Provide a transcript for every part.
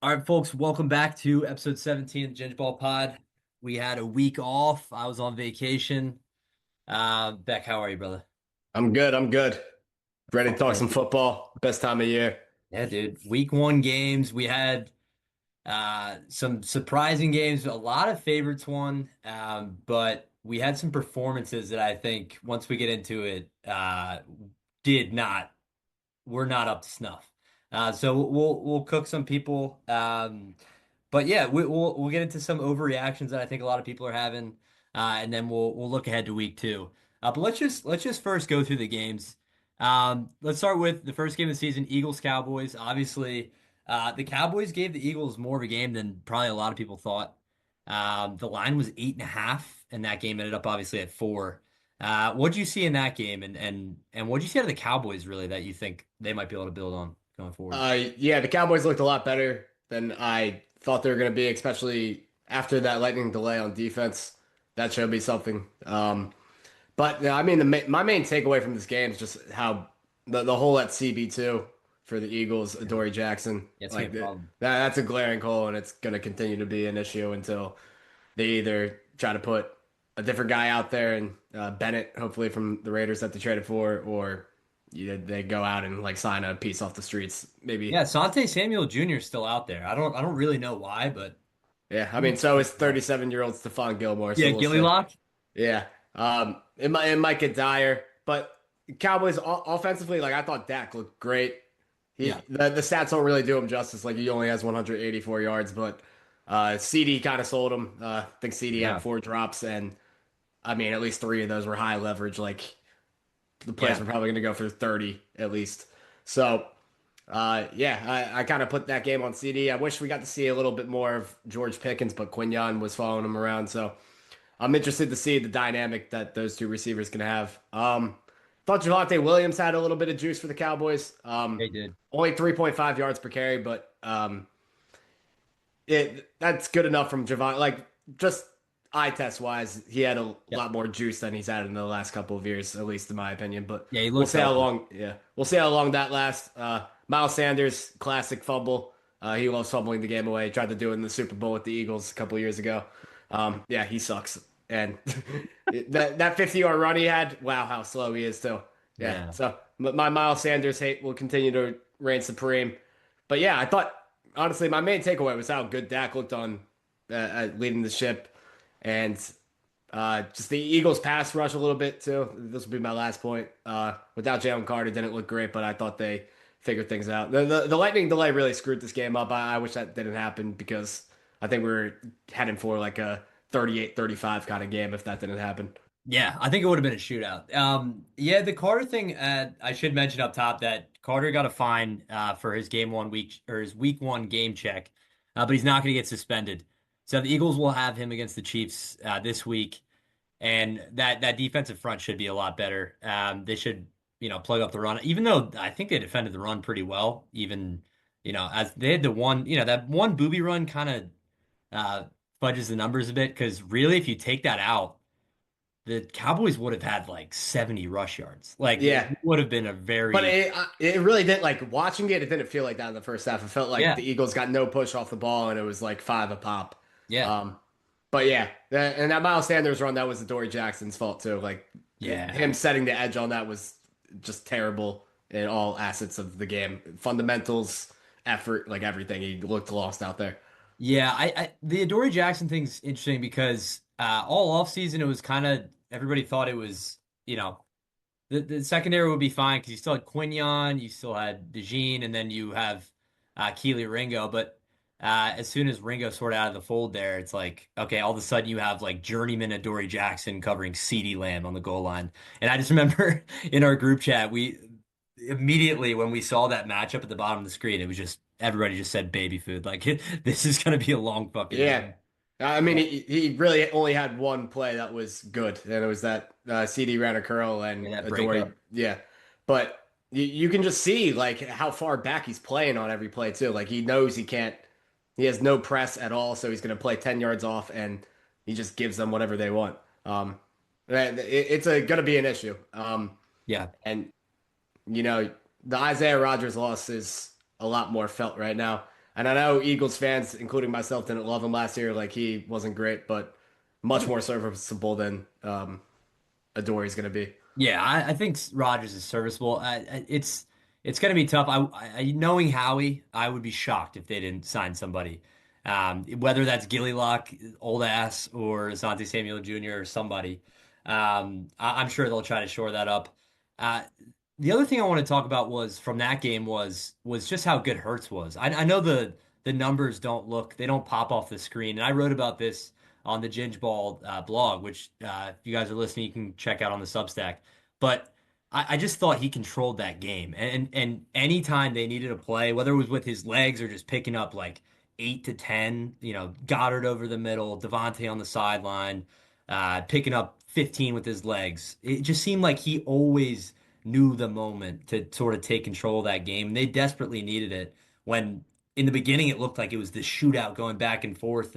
All right, folks, welcome back to episode 17 of the Ginger Ball Pod. We had a week off. I was on vacation. Beck, how are you, brother? I'm good. I'm good. Ready to talk Okay. some football. Best time of year. Yeah, dude. Week one games. We had some surprising games. A lot of favorites won, but we had some performances that I think once we get into it, did not. We're not up to snuff. So we'll cook some people. But yeah, we'll get into some overreactions that I think a lot of people are having, and then we'll look ahead to week two. But let's just first go through the games. Let's start with the first game of the season, Eagles Cowboys. Obviously, the Cowboys gave the Eagles more of a game than probably a lot of people thought. The line was 8.5, and that game ended up obviously at 4. What'd you see in that game, and what'd you see out of the Cowboys really that you think they might be able to build on going forward? Yeah, the Cowboys looked a lot better than I thought they were going to be, especially after that lightning delay on defense. That showed me something. But I mean, my main takeaway from this game is just how the hole at CB2 for the Eagles, Adoree Jackson, Yeah, it's gonna like be a problem. that's a glaring hole, and it's going to continue to be an issue until they either try to put a different guy out there and Bennett, hopefully from the Raiders that they traded for, or they go out and like sign a piece off the streets. Maybe. Yeah, Sante Samuel Jr. is still out there. I don't really know why, but Yeah. I mean, so is 37-year-old Stephon Gilmore. yeah, So we'll Gilly see. Lock. Yeah. It might get dire, but Cowboys offensively, like I thought Dak looked great. Yeah, The stats don't really do him justice. Like he only has 184 yards, but CD kind of sold him. I think CD had yeah, 4 drops, and I mean, at least 3 of those were high leverage. Like the plays yeah, were probably going to go for 30 at least. So, yeah, I kind of put that game on CD. I wish we got to see a little bit more of George Pickens, but Quinyon was following him around. So I'm interested to see the dynamic that those two receivers can have. Thought Javonte Williams had a little bit of juice for the Cowboys. they did. Only 3.5 yards per carry, but that's good enough from Javon. Like just eye test wise, he had a Yep. lot more juice than he's had in the last couple of years, at least in my opinion. But Yeah, he we'll looks see how healthy. long. Yeah, we'll see how long that lasts. Miles Sanders, classic fumble. He loves fumbling the game away. He tried to do it in the Super Bowl with the Eagles a couple years ago. Yeah, he sucks. And that 50-yard run he had, wow, how slow he is too. Yeah, Yeah. so my Miles Sanders hate will continue to reign supreme. But yeah, I thought honestly my main takeaway was how good Dak looked on at leading the ship, and just the Eagles pass rush a little bit too. This will be my last point. Without Jalen Carter, didn't look great, but I thought they figured things out. The lightning delay really screwed this game up. I wish that didn't happen because I think we were heading for like a 38-35 kind of game if that didn't happen. Yeah, I think it would have been a shootout. Yeah, the Carter thing, I should mention up top that Carter got a fine for his game 1 week or his week one game check, but he's not going to get suspended. So the Eagles will have him against the Chiefs this week, and that defensive front should be a lot better. They should, plug up the run, even though I think they defended the run pretty well. Even, as they had the one, that one booby run kind of fudges the numbers a bit because really, if you take that out the Cowboys would have had like 70 rush yards. Like it Yeah, would have been a but very it really didn't like watching it. It didn't feel like that in the first half. It felt like yeah, the Eagles got no push off the ball, and it was like 5 a pop. yeah, Um, but yeah, and that Miles Sanders run that was Adoree Jackson's fault too. Like yeah. him setting the edge on that was just terrible in all assets of the game, fundamentals, effort, like everything. He looked lost out there. Yeah, the Adoree Jackson thing's interesting because all offseason it was kind of everybody thought it was, the secondary would be fine because you still had Quinyon, you still had DeJean, and then you have Keely Ringo. But as soon as Ringo sort of out of the fold there, it's like, okay, all of a sudden you have like journeyman Adoree Jackson covering CeeDee Lamb on the goal line. And I just remember in our group chat, we immediately when we saw that matchup at the bottom of the screen, it was just everybody just said baby food. Like this is going to be a long fucking Yeah. game. I mean, he really only had one play that was good, and it was that CD ran a curl Yeah, and that Adoree. breakup. Yeah, but you can just see like how far back he's playing on every play too. Like he knows he can't, he has no press at all, so he's going to play 10 yards off, and he just gives them whatever they want. It's going to be an issue. Yeah. And you know the Isaiah Rodgers loss is a lot more felt right now. And I know Eagles fans, including myself, didn't love him last year. Like he wasn't great, but much more serviceable than Adore going to be. Yeah, I think Rodgers is serviceable. It's going to be tough. Knowing Howie, I would be shocked if they didn't sign somebody, whether that's Gilly Lock, old ass, or Asante Samuel Jr. or somebody. I'm sure they'll try to shore that up. Uh, the other thing I want to talk about was from that game was just how good Hurts was. I know the numbers don't pop off the screen, and I wrote about this on the Ginge Ball blog, which if you guys are listening, you can check out on the Substack. But I just thought he controlled that game, and anytime they needed a play, whether it was with his legs or just picking up like 8 to 10, Goddard over the middle, Devontae on the sideline, picking up 15 with his legs. It just seemed like he always knew the moment to sort of take control of that game. And they desperately needed it when in the beginning it looked like it was this shootout going back and forth,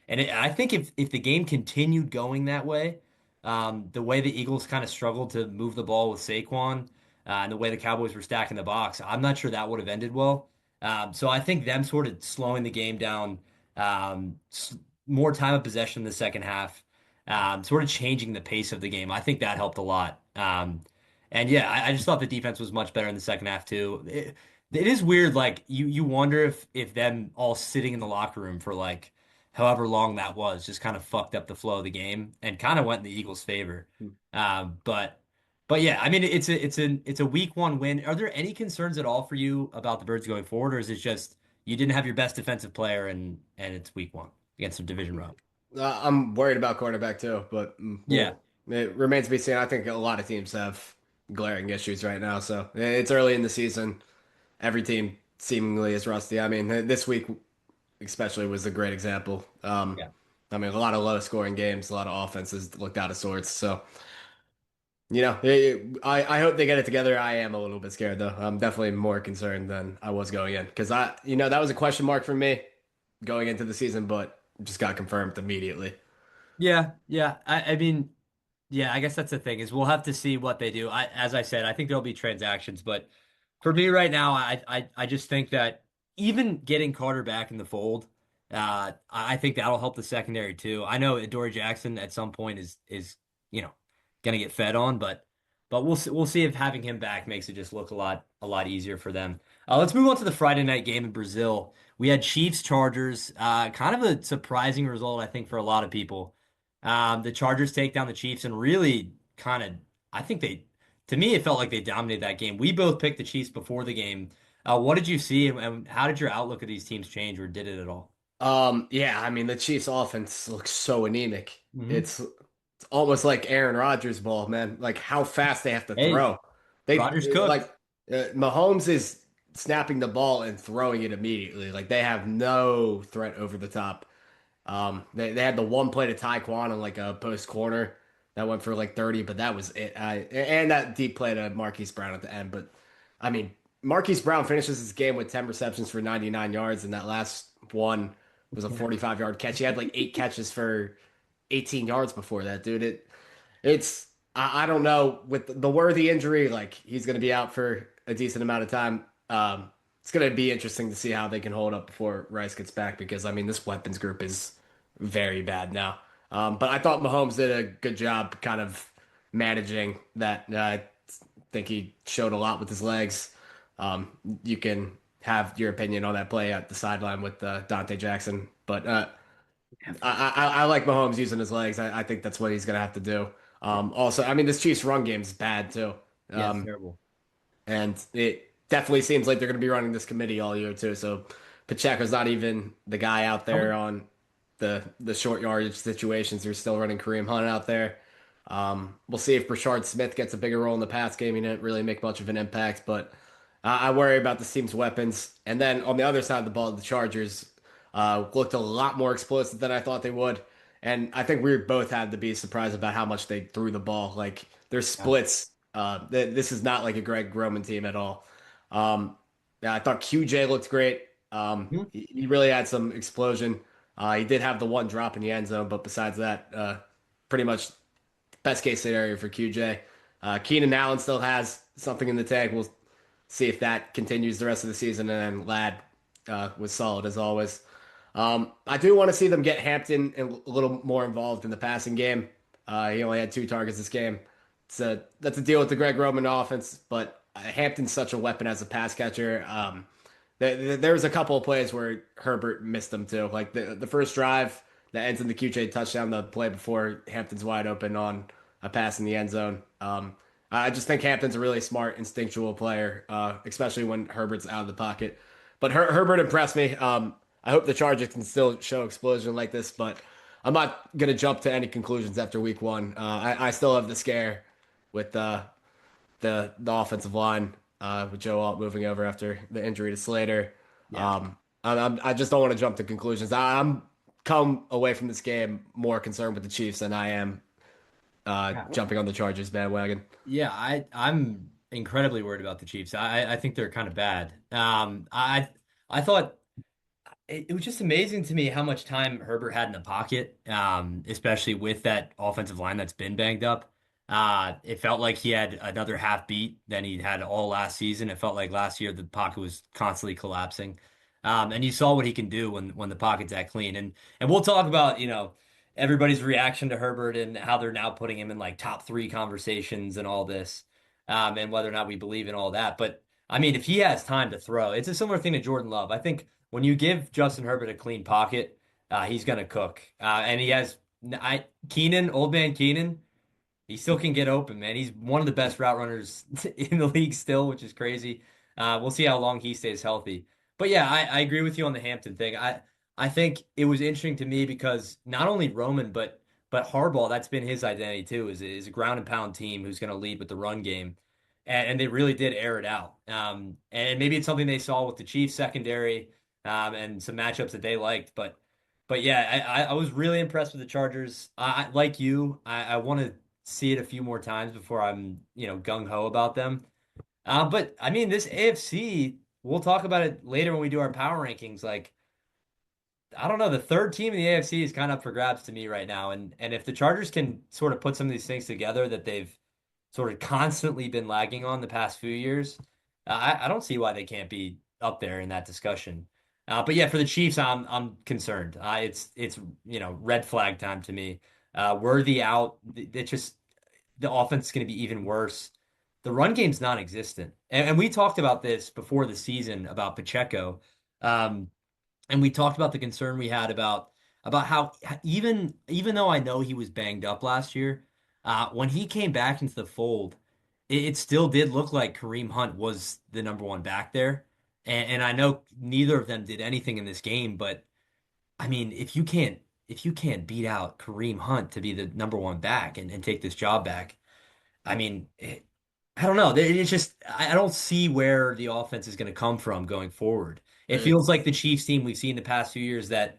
I think if the game continued going that way, the way the Eagles kind of struggled to move the ball with Saquon, and the way the Cowboys were stacking the box, I'm not sure that would have ended well. So I think them sort of slowing the game down, more time of possession in the second half, sort of changing the pace of the game. I think that helped a lot. And yeah, I just thought the defense was much better in the second half too. It is weird, like you wonder if them all sitting in the locker room for like however long that was, just kind of fucked up the flow of the game and kind of went in the Eagles' favor. Um, but but yeah, I mean it's a week one win. Are there any concerns at all for you about the Birds going forward, or is it just you didn't have your best defensive player and it's week one against a division rival? I'm worried about quarterback too, but Yeah. well, it remains to be seen. I think a lot of teams have glaring issues right now, so it's early in the season. Every team seemingly is rusty. I mean, this week especially was a great example. Yeah. I mean, a lot of low scoring games, a lot of offenses looked out of sorts. So, I hope they get it together. I am a little bit scared though. I'm definitely more concerned than I was going in because that was a question mark for me going into the season, but just got confirmed immediately. Yeah, yeah. I mean, yeah, I guess that's the thing is we'll have to see what they do. As I said, I think there'll be transactions, but for me right now, I just think that even getting Carter back in the fold, I think that'll help the secondary too. I know Adoree Jackson at some point is you know gonna get fed on, but we'll see if having him back makes it just look a lot easier for them. Let's move on to the Friday night game in Brazil. We had Chiefs Chargers, kind of a surprising result I think for a lot of people. The Chargers take down the Chiefs and really kind of, I think to me, it felt like they dominated that game. We both picked the Chiefs before the game. What did you see and how did your outlook of these teams change or did it at all? Yeah, I mean the Chiefs offense looks so anemic. Hmm. It's almost like Aaron Rodgers ball, man. Like how fast they have to Hey, throw. They Rodgers cooked. like Mahomes is snapping the ball and throwing it immediately. Like they have no threat over the top. They had the one play to Taekwon on like a post corner that went for like 30, but that was it. And that deep play to Marquise Brown at the end. But I mean, Marquise Brown finishes his game with 10 receptions for 99 yards, and that last one was a 45-yard catch. He had like 8 catches for 18 yards before that, dude. I don't know with the Worthy injury, like he's going to be out for a decent amount of time. It's going to be interesting to see how they can hold up before Rice gets back because I mean this weapons group is very bad now. But I thought Mahomes did a good job kind of managing that. I think he showed a lot with his legs. You can have your opinion on that play at the sideline with Dante Jackson, but I like Mahomes using his legs. I think that's what he's gonna have to do. Also, I mean, this Chiefs run game is bad too. Yeah, it's Um, terrible. and it definitely seems like they're going to be running this committee all year too. So Pacheco's not even the guy out How there many- on the short yardage situations. They're still running Kareem Hunt out there. We'll see if Brashard Smith gets a bigger role in the pass game. He didn't really make much of an impact, but I worry about this team's weapons. And then on the other side of the ball, the Chargers looked a lot more explosive than I thought they would. And I think we both had to be surprised about how much they threw the ball. Like their Yeah. splits, this is not like a Greg Roman team at all. Yeah, I thought QJ looked great. Mhm. He really had some explosion. He did have the one drop in the end zone, but besides that, pretty much best case scenario for QJ. Keenan Allen still has something in the tank. We'll see if that continues the rest of the season. And then Lad, was solid as always. I do want to see them get Hampton a little more involved in the passing game. He only had 2 targets this game. That's a deal with the Greg Roman offense, but Hampton's such a weapon as a pass catcher. There was a couple of plays where Herbert missed them too, like the first drive that ends in the QJ touchdown, the play before Hampton's wide open on a pass in the end zone. I just think Hampton's a really smart, instinctual player, especially when Herbert's out of the pocket. But Herbert impressed me. I hope the Chargers can still show explosion like this, but I'm not gonna jump to any conclusions after week one. I still have the scare with the offensive line with Joe Alt moving over after the injury to Slater. Yeah. I just don't want to jump to conclusions. I'm come away from this game more concerned with the Chiefs than I am jumping on the Chargers bandwagon. Yeah, I'm incredibly worried about the Chiefs. I think they're kind of bad. I thought it was just amazing to me how much time Herbert had in the pocket, especially with that offensive line that's been banged up. It felt like he had another half beat than he had all last season. It felt like last year the pocket was constantly collapsing. And you saw what he can do when the pocket's that clean. And we'll talk about, everybody's reaction to Herbert and how they're now putting him in like top three conversations and all this, and whether or not we believe in all that. But I mean, if he has time to throw, it's a similar thing to Jordan Love. I think when you give Justin Herbert a clean pocket, he's gonna cook. And he has Keenan, old man Keenan. He still can get open, man. He's one of the best route runners in the league still, which is crazy. We'll see how long he stays healthy. But yeah, I agree with you on the Hampton thing. I think it was interesting to me because not only Roman, but Harbaugh, that's been his identity too, is a ground and pound team who's going to lead with the run game. And they really did air it out. And maybe it's something they saw with the Chiefs secondary, and some matchups that they liked. But yeah, I was really impressed with the Chargers. Like you, I want to see it a few more times before I'm, gung ho about them. But I mean, this AFC, we'll talk about it later when we do our power rankings. Like, I don't know, the third team in the AFC is kind of up for grabs to me right now. And if the Chargers can sort of put some of these things together that they've sort of constantly been lagging on the past few years, I don't see why they can't be up there in that discussion. But yeah, for the Chiefs, I'm concerned. It's red flag time to me. Worthy out. It just the offense is going to be even worse. The run game's non-existent, and we talked about this before the season about Pacheco, and we talked about the concern we had about how even though I know he was banged up last year, when he came back into the fold, it still did look like Kareem Hunt was the number one back there, and I know neither of them did anything in this game, but I mean, if you can't beat out Kareem Hunt to be the number one back and take this job back, I mean, I don't know. It's just I don't see where the offense is going to come from going forward. It feels like the Chiefs team we've seen the past few years that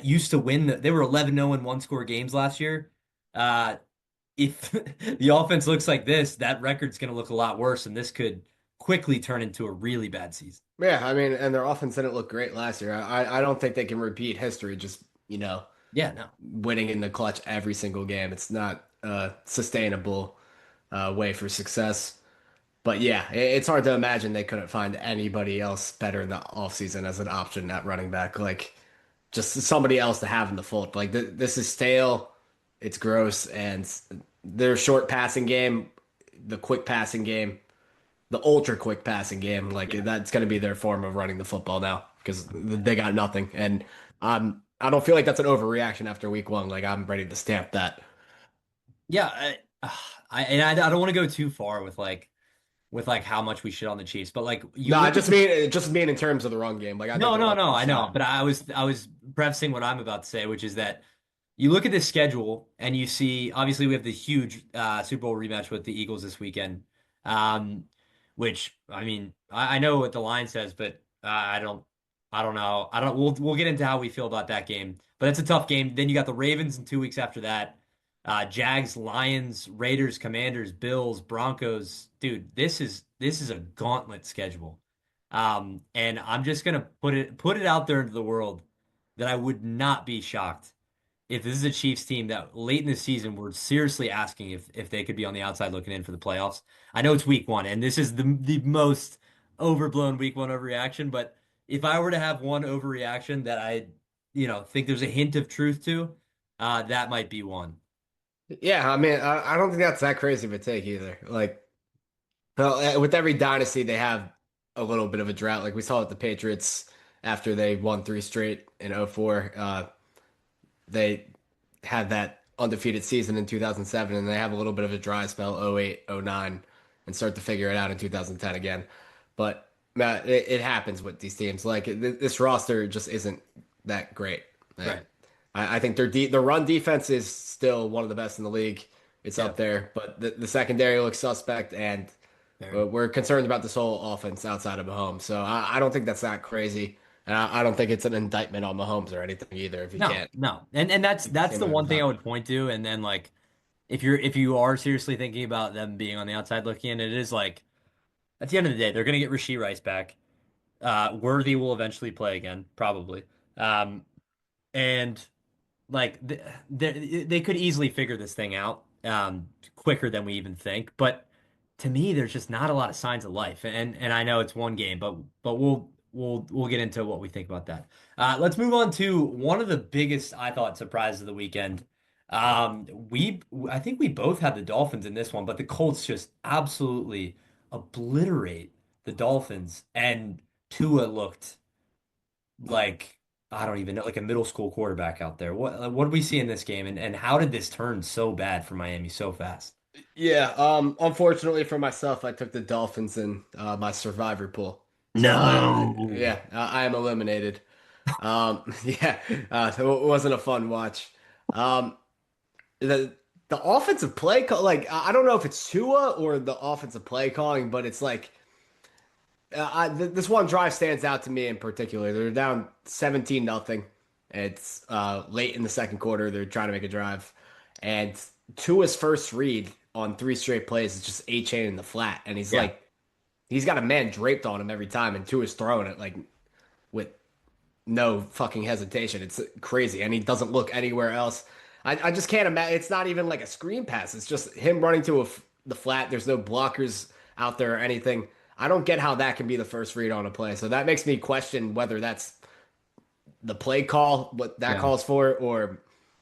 used to win. They were 11-0 in one-score games last year. If the offense looks like this, that record's going to look a lot worse, and this could quickly turn into a really bad season. Yeah, I mean, and their offense didn't look great last year. I don't think they can repeat history just, Yeah, no. winning in the clutch every single game. It's not a sustainable way for success. But yeah, it's hard to imagine they couldn't find anybody else better in the offseason as an option at running back. Like, just somebody else to have in the fold. Like, this is stale, it's gross, and their short passing game, the quick passing game, the ultra quick passing game, like Yeah. that's going to be their form of running the football now because they got nothing. And I don't feel like that's an overreaction after week one. Like I'm ready to stamp that. Yeah, I don't want to go too far with like how much we shit on the Chiefs, but like you No, I look at just the mean in terms of the run game. Like I think no, their no, run no, game's I know, solid. but I was prefacing what I'm about to say, which is that you look at this schedule and you see obviously we have the huge Super Bowl rematch with the Eagles this weekend, um, which I mean I know what the line says, but I don't know. I don't. We'll get into how we feel about that game, but it's a tough game. Then you got the Ravens in 2 weeks after that. Jags, Lions, Raiders, Commanders, Bills, Broncos. Dude, this is a gauntlet schedule. And I'm just gonna put it out there into the world that I would not be shocked if this is a Chiefs team that late in the season we're seriously asking if they could be on the outside looking in for the playoffs. I know it's week one, and this is the most overblown week one overreaction, but if I were to have one overreaction that think there's a hint of truth to, that might be one. Yeah, I mean, I don't think that's that crazy of a take either. Like, well, with every dynasty, they have a little bit of a drought. Like we saw with the Patriots after they won three straight in '04. They had that undefeated season in 2007, and they have a little bit of a dry spell '08, '09, and start to figure it out in 2010 again. But it happens with these teams. Like this roster just isn't that great. Uh, Right. I think their run defense is still one of the best in the league. It's Yeah. up there, but the secondary looks suspect, and Very. we're concerned about this whole offense outside of Mahomes. So I don't think that's that crazy, and I don't think it's an indictment on Mahomes or anything either. If you No, can't no. And that's keep the that's team the over one the thing I top. would point to. And then like if you are seriously thinking about them being on the outside looking in, it is like at the end of the day, they're gonna get Rashee Rice back. Worthy will eventually play again, probably. And like they could easily figure this thing out quicker than we even think. But to me, there's just not a lot of signs of life. And I know it's one game, but we'll get into what we think about that. Let's move on to one of the biggest, I thought, surprises of the weekend. I think we both had the Dolphins in this one, but the Colts just absolutely obliterate the Dolphins, and Tua looked like I don't even know, like a middle school quarterback out there. What did we see in this game, and how did this turn so bad for Miami so fast? Yeah, unfortunately for myself, I took the Dolphins in my survivor pool. So No. yeah, I am eliminated. Yeah, so it wasn't a fun watch. Um, the the offensive play call, like I don't know if it's Tua or the offensive play calling, but it's like this one drive stands out to me in particular. They're down 17 nothing. It's late in the second quarter. They're trying to make a drive, and Tua's first read on three straight plays is just a chain in the flat, and Yeah, he's got a man draped on him every time, and Tua's throwing it like with no fucking hesitation. It's crazy, and he doesn't look anywhere else. I just can't imagine. It's not even like a screen pass. It's just him running to the flat. There's no blockers out there or anything. I don't get how that can be the first read on a play. So that makes me question whether that's the play call, what that yeah, calls for, or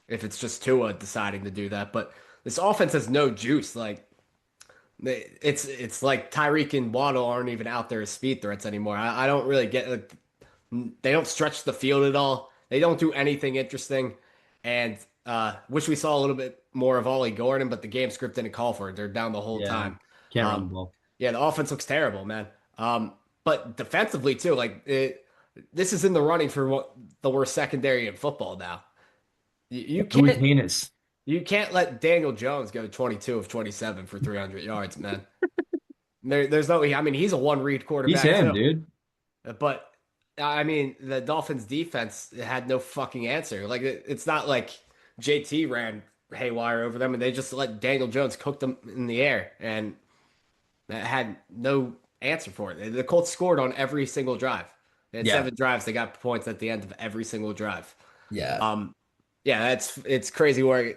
if it's just Tua deciding to do that. But this offense has no juice. Like it's like Tyreek and Waddle aren't even out there as speed threats anymore. I don't really get like, they don't stretch the field at all. They don't do anything interesting. And wish we saw a little bit more of Ollie Gordon, but the game script didn't call for it. They're down the whole yeah. time. Can't run the Um, ball. yeah, the offense looks terrible, man. But defensively too, this is in the running for what the worst secondary in football now. You It was can't heinous. you can't let Daniel Jones go 22 of 27 for 300 yards, man. There's no, I mean, he's a one read He's quarterback him, too. dude. But I mean, the Dolphins defense had no fucking answer. Like it's not like JT ran haywire over them and they just let Daniel Jones cook them in the air and had no answer for it. The Colts scored on every single drive. They had Yeah, seven drives. They got points at the end of every single drive. yeah, Um, yeah, it's crazy. Where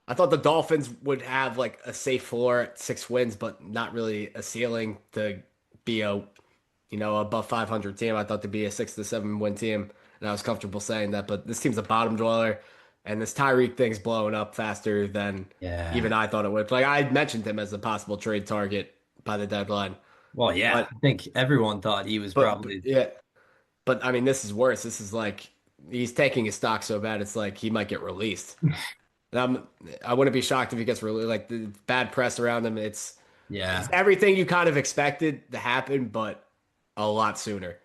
I thought the Dolphins would have like a safe floor at 6 wins, but not really a ceiling to be a above 500 team. I thought to be a 6 to 7 win team, and I was comfortable saying that. But this team's a bottom dweller, and this Tyreek thing's blowing up faster than yeah. even I thought it would. Like I mentioned him as a possible trade target by the deadline, Well, yeah. but I think everyone thought he was but probably. yeah, but I mean this is worse. This is like he's taking his stock so bad, it's like he might get released. Um, I wouldn't be shocked if he gets released. Like the bad press around him, it's Yeah. everything you kind of expected to happen, but a lot sooner.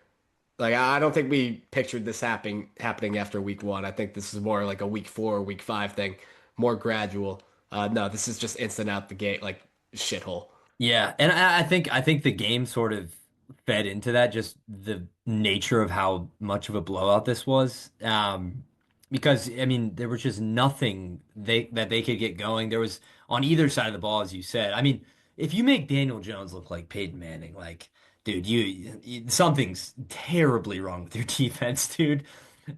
Like I don't think we pictured this happening after week one. I think this is more like a week four or week five thing, more gradual. No, this is just instant out the gate, like shithole. Yeah, and I think the game sort of fed into that, just the nature of how much of a blowout this was. Because I mean, there was just nothing they could get going. There was on either side of the ball, as you said. I mean, if you make Daniel Jones look like Peyton Manning, like, dude, something's terribly wrong with your defense, dude.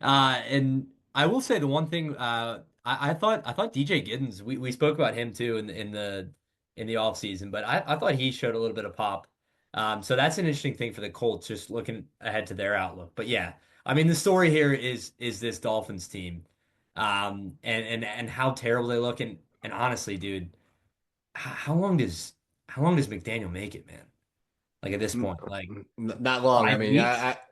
And I will say the one thing, I thought DJ Giddens, we spoke about him too in the offseason, but I thought he showed a little bit of pop So that's an interesting thing for the Colts, just looking ahead to their outlook. But yeah, I mean, the story here is this Dolphins team, and how terrible they look. And honestly, dude, how long does McDaniel make it, man? Like at this point, like Not long. I 5 mean, weeks?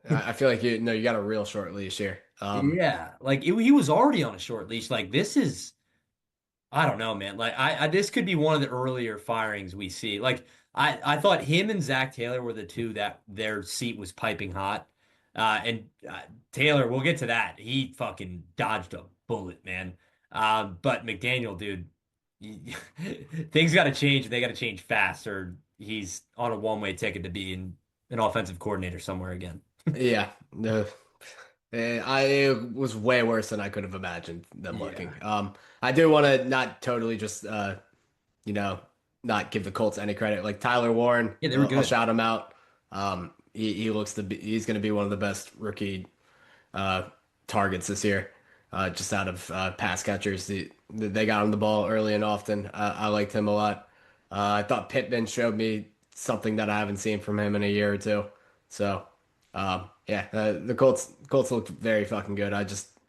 I feel like you got a real short leash here. Yeah, like he was already on a short leash. Like this is. I don't know, man. Like I this could be one of the earlier firings we see. Like I thought him and Zach Taylor were the two that their seat was piping hot. And Taylor, we'll get to that. He fucking dodged a bullet, man. But McDaniel, dude, things got to change. They got to change fast, or he's on a one-way ticket to be an offensive coordinator somewhere again. Yeah, no, it was way worse than I could have imagined them looking. Yeah. I do want to not totally just you know, not give the Colts any credit. Like Tyler Warren, Yeah, they were I'll good. shout him out. He looks to be he's going to be one of the best rookie uh, targets this year, just out of pass catchers. They got him the ball early and often. I liked him a lot. I thought Pittman showed me something that I haven't seen from him in a year or two. So, yeah, the Colts looked very fucking good.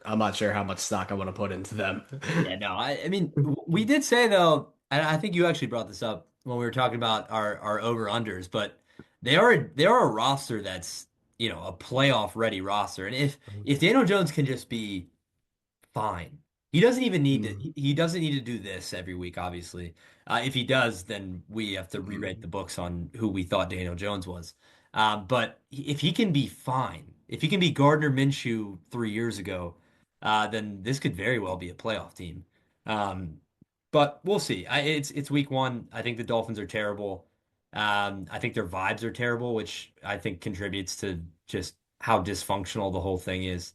I'm not sure how much stock I want to put into them. Yeah, no, I mean, we did say though, and I think you actually brought this up when we were talking about our over unders, but they are a roster that's, a playoff ready roster. And if Daniel Jones can just be fine. He doesn't even need to. He doesn't need to do this every week. Obviously, if he does, then we have to rewrite the books on who we thought Daniel Jones was. But if he can be fine, if he can be Gardner Minshew 3 years ago, then this could very well be a playoff team. Um, but we'll see. It's week one. I think the Dolphins are terrible. I think their vibes are terrible, which I think contributes to just how dysfunctional the whole thing is.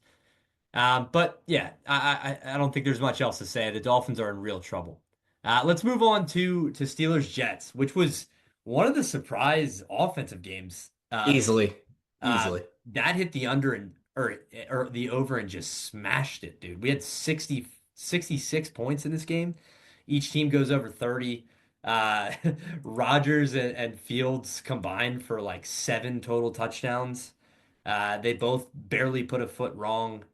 But yeah, I don't think there's much else to say. The Dolphins are in real trouble. Let's move on to Steelers Jets, which was one of the surprise offensive games of the Easily, uh, easily. that hit the under and or the over and just smashed it, dude. We had 66 points in this game. Each team goes over 30. Uh, Rodgers and Fields combined for like 7 total touchdowns. They both barely put a foot wrong.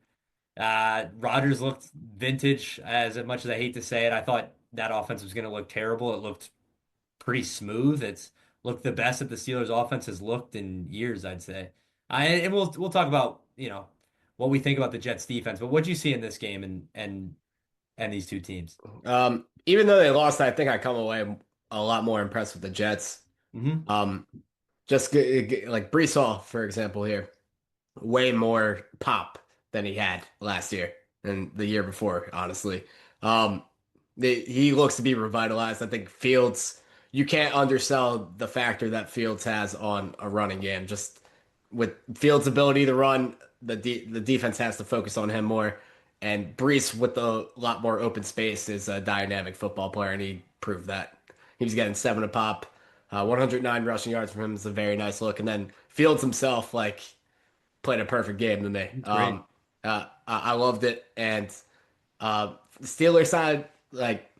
Rodgers looked vintage, as much as I hate to say it. I thought that offense was going to look terrible. It looked pretty smooth. It's looked the best that the Steelers offense has looked in years, I'd say. And we'll talk about, what we think about the Jets defense. But what do you see in this game and these two teams? Even though they lost, I think I come away a lot more impressed with the Jets. Hmm. Um, like Brees Hall, for example, here, way more pop than he had last year and the year before, honestly. Um, he looks to be revitalized. I think Fields, you can't undersell the factor that Fields has on a running game. Just with Fields' ability to run, the defense has to focus on him more. And Brees, with a lot more open space, is a dynamic football player, and he proved that. He was getting 7 a pop. 109 rushing yards from him is a very nice look. And then Fields himself, like, played a perfect game to me. Great. I loved it. And the Steelers side, like,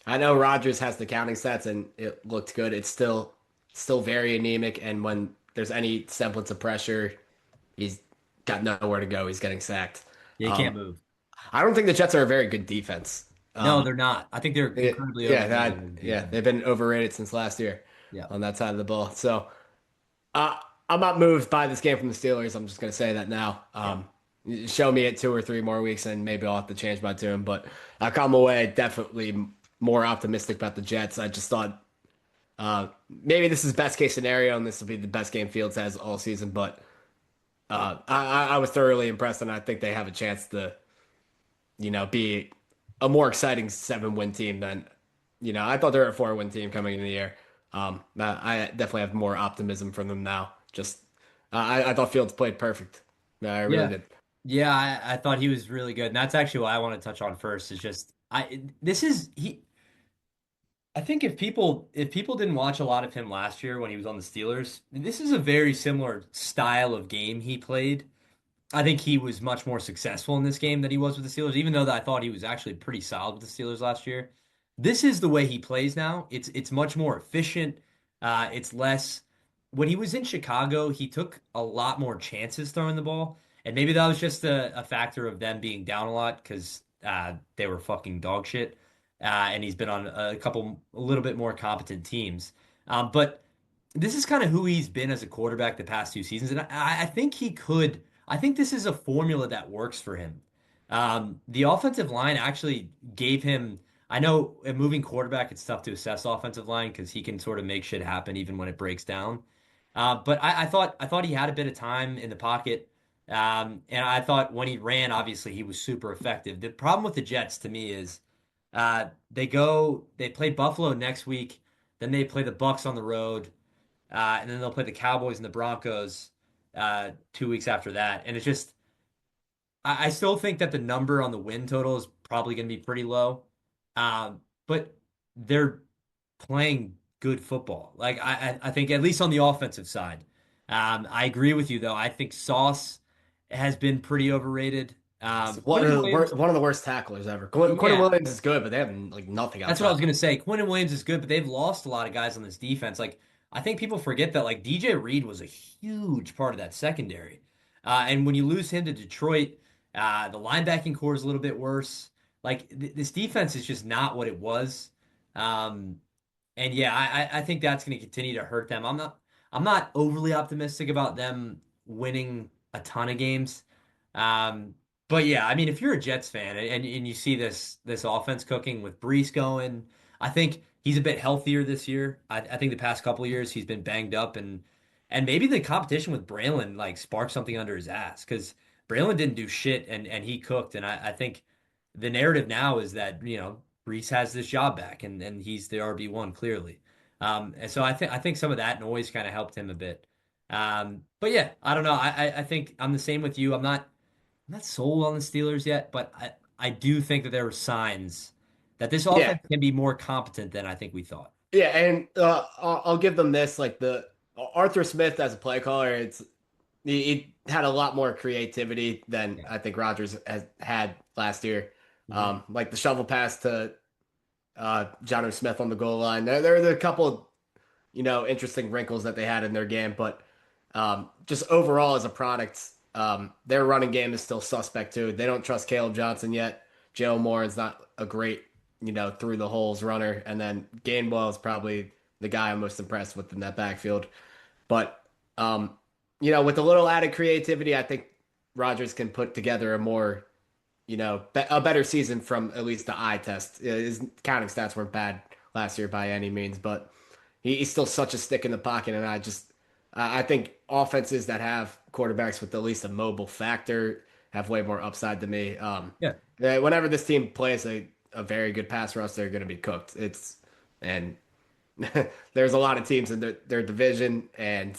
I know Rodgers has the counting stats and it looked good. It's still very anemic. And when there's any semblance of pressure, he's got nowhere to go. He's getting sacked. They can't Um, move. I don't think the Jets are a very good defense. No, they're not. I think they're incredibly overrated as a Yeah, defense. they've been overrated since last year Yeah. on that side of the ball. So I'm not moved by this game from the Steelers. I'm just going to say that now. Yeah. Show me it 2 or 3 more weeks, and maybe I'll have to change my tune. But I come away definitely more optimistic about the Jets. I just thought maybe this is best case scenario, and this will be the best game Fields has all season. But I was thoroughly impressed, and I think they have a chance to, be a more exciting 7-win team than, I thought they were a 4-win team coming into the year. I definitely have more optimism from them now. Just I thought Fields played perfect. I really Yeah. did. Yeah, I thought he was really good. And that's actually what I want to touch on first is just this is he I think if people didn't watch a lot of him last year when he was on the Steelers, this is a very similar style of game he played. I think he was much more successful in this game than he was with the Steelers, even though I thought he was actually pretty solid with the Steelers last year. This is the way he plays now. It's much more efficient. It's less. when he was in Chicago, he took a lot more chances throwing the ball. And maybe that was just a factor of them being down a lot because they were fucking dog shit. And he's been on a couple, a little bit more competent teams. But this is kind of who he's been as a quarterback the past 2 seasons. And I think he could, I think this is a formula that works for him. The offensive line actually gave him, I know a moving quarterback, it's tough to assess offensive line because he can sort of make shit happen even when it breaks down. But I thought he had a bit of time in the pocket. And I thought when he ran, obviously he was super effective. The problem with the Jets to me is they play Buffalo next week, then they play the Bucks on the road, and then they'll play the Cowboys and the Broncos 2 weeks after that. And it's just I still think that the number on the win total is probably going to be pretty low. But they're playing good football. Like I think at least on the offensive side. I agree with you though. I think Sauce has been pretty overrated. Quentin Williams, One of the worst tacklers ever. Quentin yeah, Williams is good, but they have like nothing that's what I outside was of him. gonna say. Quentin Williams is good, but they've lost a lot of guys on this defense. Like I think people forget that like DJ Reed was a huge part of that secondary. And when you lose him to Detroit, the linebacking core is a little bit worse. Like this defense is just not what it was. Um, and yeah, I think that's going to continue to hurt them. I'm not overly optimistic about them winning a ton of games. Um, but yeah, I mean, if you're a Jets fan and you see this offense cooking with Brees going, I think he's a bit healthier this year. I think the past couple of years he's been banged up and maybe the competition with Braylon like sparked something under his ass because Braylon didn't do shit and he cooked. And I think the narrative now is that, Brees has this job back and he's the RB1 clearly. And so I think some of that noise kind of helped him a bit. But yeah, I don't know. I think I'm the same with you. I'm not sold on the Steelers yet, but I do think that there were signs that this Yeah, offense can be more competent than I think we thought. yeah, and I'll give them this. Like the Arthur Smith as a play caller, he had a lot more creativity than Yeah. I think Rodgers has had last year. Mhm. Like the shovel pass to Jonnu Smith on the goal line. There are a couple, interesting wrinkles that they had in their game, but just overall as a product, their running game is still suspect too. They don't trust Caleb Johnson yet. Joe Moore's not a great, through the holes runner, and then Gainwell is probably the guy I'm most impressed with in that backfield. But with a little added creativity, I think Rodgers can put together a more, a better season from at least the eye test. His counting stats weren't bad last year by any means, but he's still such a stick in the pocket, and I think offenses that have quarterbacks with at least a mobile factor have way more upside to me. Yeah. Whenever this team plays a very good pass rush, they're going to be cooked. And there's a lot of teams in their division, and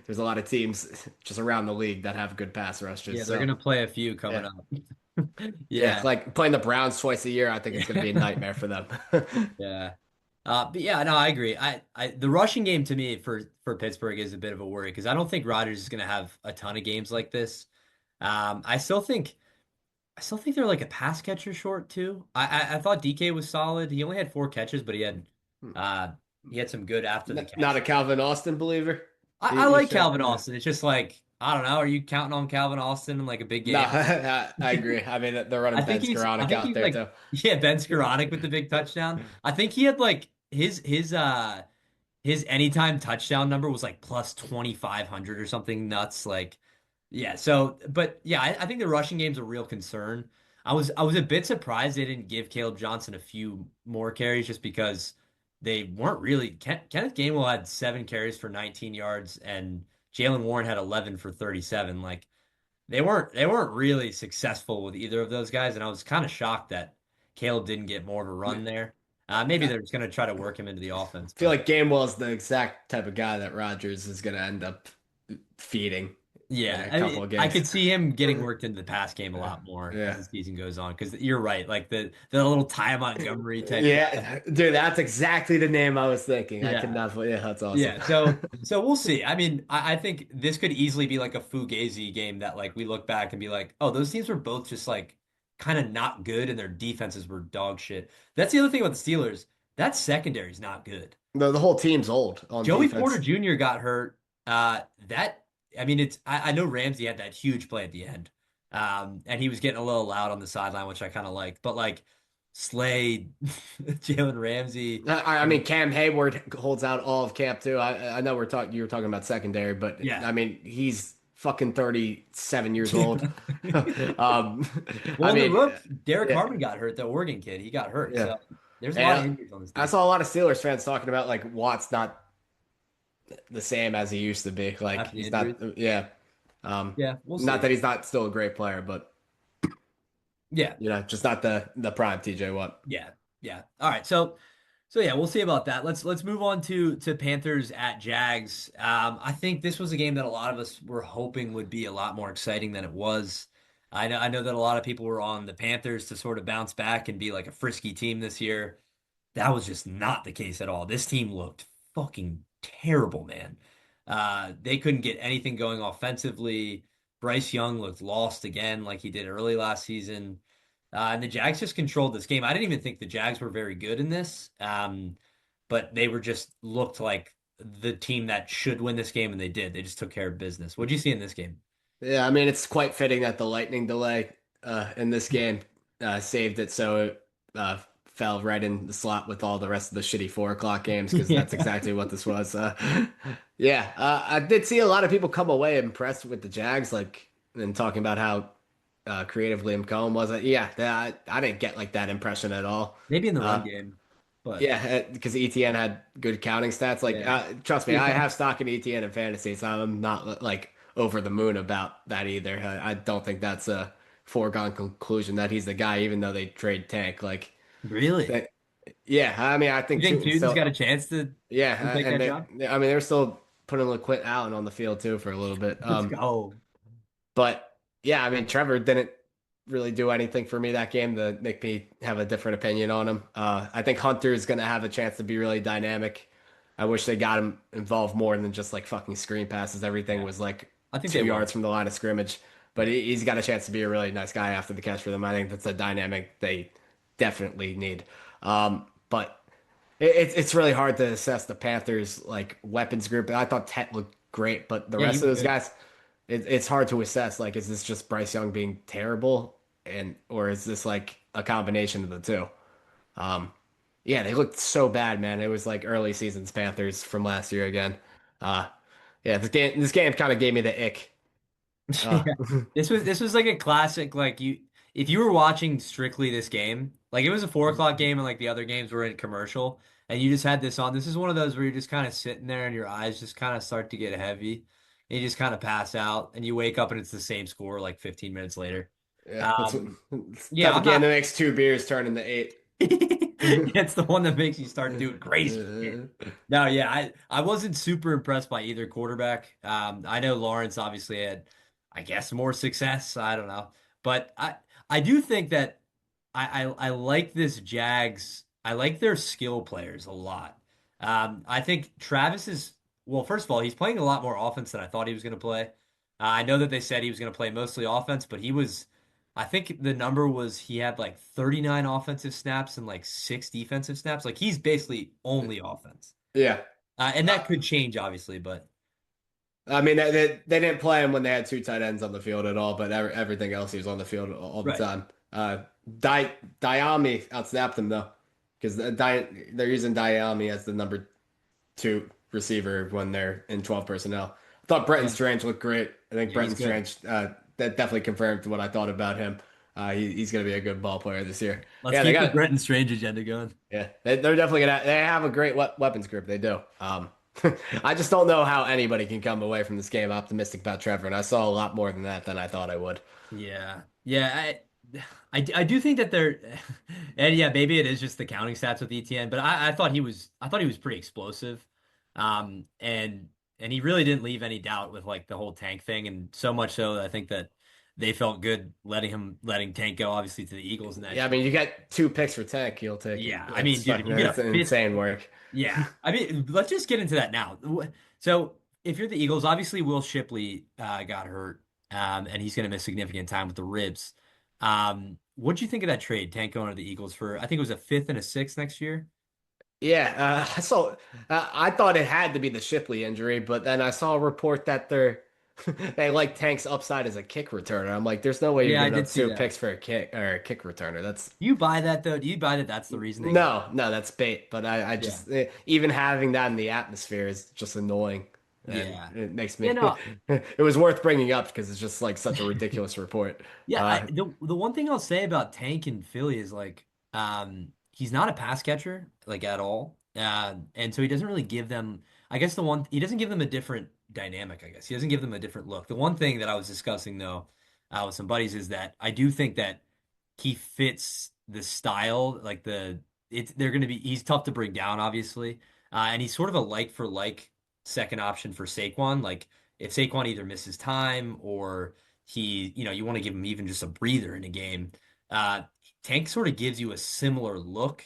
there's a lot of teams just around the league that have good pass rushes. Yeah, they're So gonna play a few yeah, coming up. yeah, Yeah. like playing the Browns twice a year, I think it's going to Yeah. be a nightmare for them. Yeah. But yeah, no, I agree. The rushing game to me for Pittsburgh is a bit of a worry because I don't think Rodgers is going to have a ton of games like this. I still think they're like a pass catcher short too. I thought DK was solid. He only had 4 catches, but uh he had some good after the Not catch. a Calvin Austin believer. I You like sure? Calvin Austin. It's just like I don't know. Are you counting on Calvin Austin in like a big No, game? I agree. I mean, they're I running think Ben he's I Skoranek think out he's there like too. yeah, Ben Skoranek with the big touchdown. I think he had like his anytime touchdown number was like plus 2,500 or something nuts. Like, yeah. So, but yeah, I think the rushing game's a real concern. I was a bit surprised they didn't give Caleb Johnson a few more carries just because they weren't really. Kenneth Gainwell had 7 carries for 19 yards and Jalen Warren had 11 for 37. Like, they weren't really successful with either of those guys, and I was kind of shocked that Caleb didn't get more of a run there. Maybe I they're just going to try to work him into the offense, feel but like Gainwell is the exact type of guy that Rodgers is going to end up feeding in yeah, a I couple mean, of I games. could see him getting worked into the pass game a lot more as Yeah. the season goes on. Because you're right, like the little Ty Montgomery type guy. Yeah, dude, that's exactly the name I was thinking. I could Yeah, not. Yeah, that's awesome. yeah. So we'll see. I mean, I think this could easily be like a Fugazi game that like we look back and be like, oh, those teams were both just like kind of not good and their defenses were dog shit. That's the other thing about the Steelers. That secondary is not good. The whole team's old on Joey Porter defense. Jr. got hurt. That I mean, I know Ramsey had that huge play at the end, and he was getting a little loud on the sideline, which I kind of liked. But like Slade, Jalen Ramsey, I mean, Cam Hayward holds out all of camp too. I know you were talking about secondary, but yeah. I mean, he's fucking 37 years old. Um, Well, I in the mean, rook, Derek yeah, Harmon got hurt, the Oregon kid. He got hurt, yeah. so there's a lot of And injuries on this I team. saw a lot of Steelers fans talking about like Watt's not the same as he used to be. Like After the he's injuries. not, yeah. Yeah, we'll Not see. that he's not still a great player, but Yeah, just not the prime TJ Watt. yeah, yeah. All right, so yeah, we'll see about that. Let's move on to Panthers at Jags. I think this was a game that a lot of us were hoping would be a lot more exciting than it was. I know that a lot of people were on the Panthers to sort of bounce back and be like a frisky team this year. That was just not the case at all. This team looked fucking terrible, man. They couldn't get anything going offensively. Bryce Young looked lost again, like he did early last season. And the Jags just controlled this game. I didn't even think the Jags were very good in this, but they were just looked like the team that should win this game, and they did. They just took care of business. What did you see in this game? Yeah, I mean it's quite fitting that the lightning delay in this game saved it, so it fell right in the slot with all the rest of the shitty 4 o'clock games because that's Yeah, exactly what this was. Yeah, I did see a lot of people come away impressed with the Jags, like and talking about how creative Liam Cohen was. Yeah, I didn't get like that impression at all. maybe in the run Uh, game, but yeah, because ETN had good counting stats. Like, yeah, trust me, I yeah. have stock in ETN in fantasy, so I'm not like over the moon about that either. I don't think that's a foregone conclusion that he's the guy, even though they trade Tank. Like, Really? that, yeah, I mean, I You think think Tootin's Tutin's still, got a chance to yeah, take and that job? I mean, they're still putting LaQuint Allen on the field too for a little bit. Let's go. But yeah, I mean, Trevor didn't really do anything for me that game to make me have a different opinion on him. I think Hunter is going to have a chance to be really dynamic. I wish they got him involved more than just like fucking screen passes. Everything Yeah, was like I think they 2 yards will. from the line of scrimmage. But he's got a chance to be a really nice guy after the catch for them. I think that's a dynamic they definitely need. But it's really hard to assess the Panthers like weapons group. I thought Tet looked great, but the Yeah, he rest of was those good. guys, it's hard to assess. Like, is this just Bryce Young being terrible, or is this like a combination of the two? Um, yeah, they looked so bad, man. It was like early seasons Panthers from last year again. Uh, yeah, this game kind of gave me the ick. Yeah. Uh, This was like a classic, like you if you were watching strictly this game, like it was a 4 o'clock game and like the other games were in commercial and you just had this on. This is one of those where you're just kind of sitting there and your eyes just kind of start to get heavy and you just kind of pass out and you wake up and it's the same score like 15 minutes later. yeah, that's what Um, yeah, type of I'm game that not. makes 2 beers turn into 8. It's the one that makes you start doing crazy shit. No, yeah, I wasn't super impressed by either quarterback. I know Lawrence obviously had, I guess, more success. I don't know, but I do think that I like this Jags. I like their skill players a lot. I think Travis is well. First of all, he's playing a lot more offense than I thought he was going to play. I know that they said he was going to play mostly offense, but he was. I think the number was he had like 39 offensive snaps and like 6 defensive snaps. Like he's basically only offense. Yeah. And Uh, that could change, obviously, but I mean, they didn't play him when they had two tight ends on the field at all, but everything else he was on the field all the right. time. Diami outsnapped him though, because they're using Diami as the number 2 receiver when they're in 12 personnel. I thought Brenton Yeah. Strange looked great. I think Yeah, he's Brenton good. Strange that definitely confirmed what I thought about him. He's going to be a good ball player this year. Let's Yeah, they keep the got Brenton Strange agenda going. yeah, they're definitely gonna. They have a great weapons group. They do. I just don't know how anybody can come away from this game optimistic about Trevor, and I saw a lot more than that than I thought I would. Yeah. Yeah, I do think that they're and yeah, maybe it is just the counting stats with ETN, but I thought he was pretty explosive. And he really didn't leave any doubt with like the whole Tank thing, and so much so that I think that they felt good letting Tank go obviously to the Eagles in that Yeah, I trade. mean, you get 2 picks for Tank. He'll take Yeah, it. I mean, That's dude, if fucking you get a that's fifth. insane work. Yeah. I mean, let's just get into that now. So, if you're the Eagles, obviously Will Shipley got hurt, and he's going to miss significant time with the ribs. What'd you think of that trade, Tank going to the Eagles for, I think it was a fifth and a sixth next year? Yeah, I saw. I thought it had to be the Shipley injury, but then I saw a report that they like Tank's upside as a kick returner. I'm like, there's no way you're Yeah, I giving did up see two that. picks for a kick or a kick returner. That's Do you buy that though? Do you buy that that's the reasoning? no, that's bait. But I Yeah. just even having that in the atmosphere is just annoying, and Yeah. it makes You me. know, It was worth bringing up because it's just like such a ridiculous report. yeah, Uh, the one thing I'll say about Tank and Philly is like he's not a pass catcher like at all. And so he doesn't really give them I guess the one he doesn't give them a different dynamic, I guess. He doesn't give them a different look. The one thing that I was discussing though with some buddies is that I do think that he fits the style, like they're gonna be he's tough to bring down, obviously. And he's sort of a like for like second option for Saquon. Like if Saquon either misses time or you want to give him even just a breather in a game. Uh, Tank sort of gives you a similar look,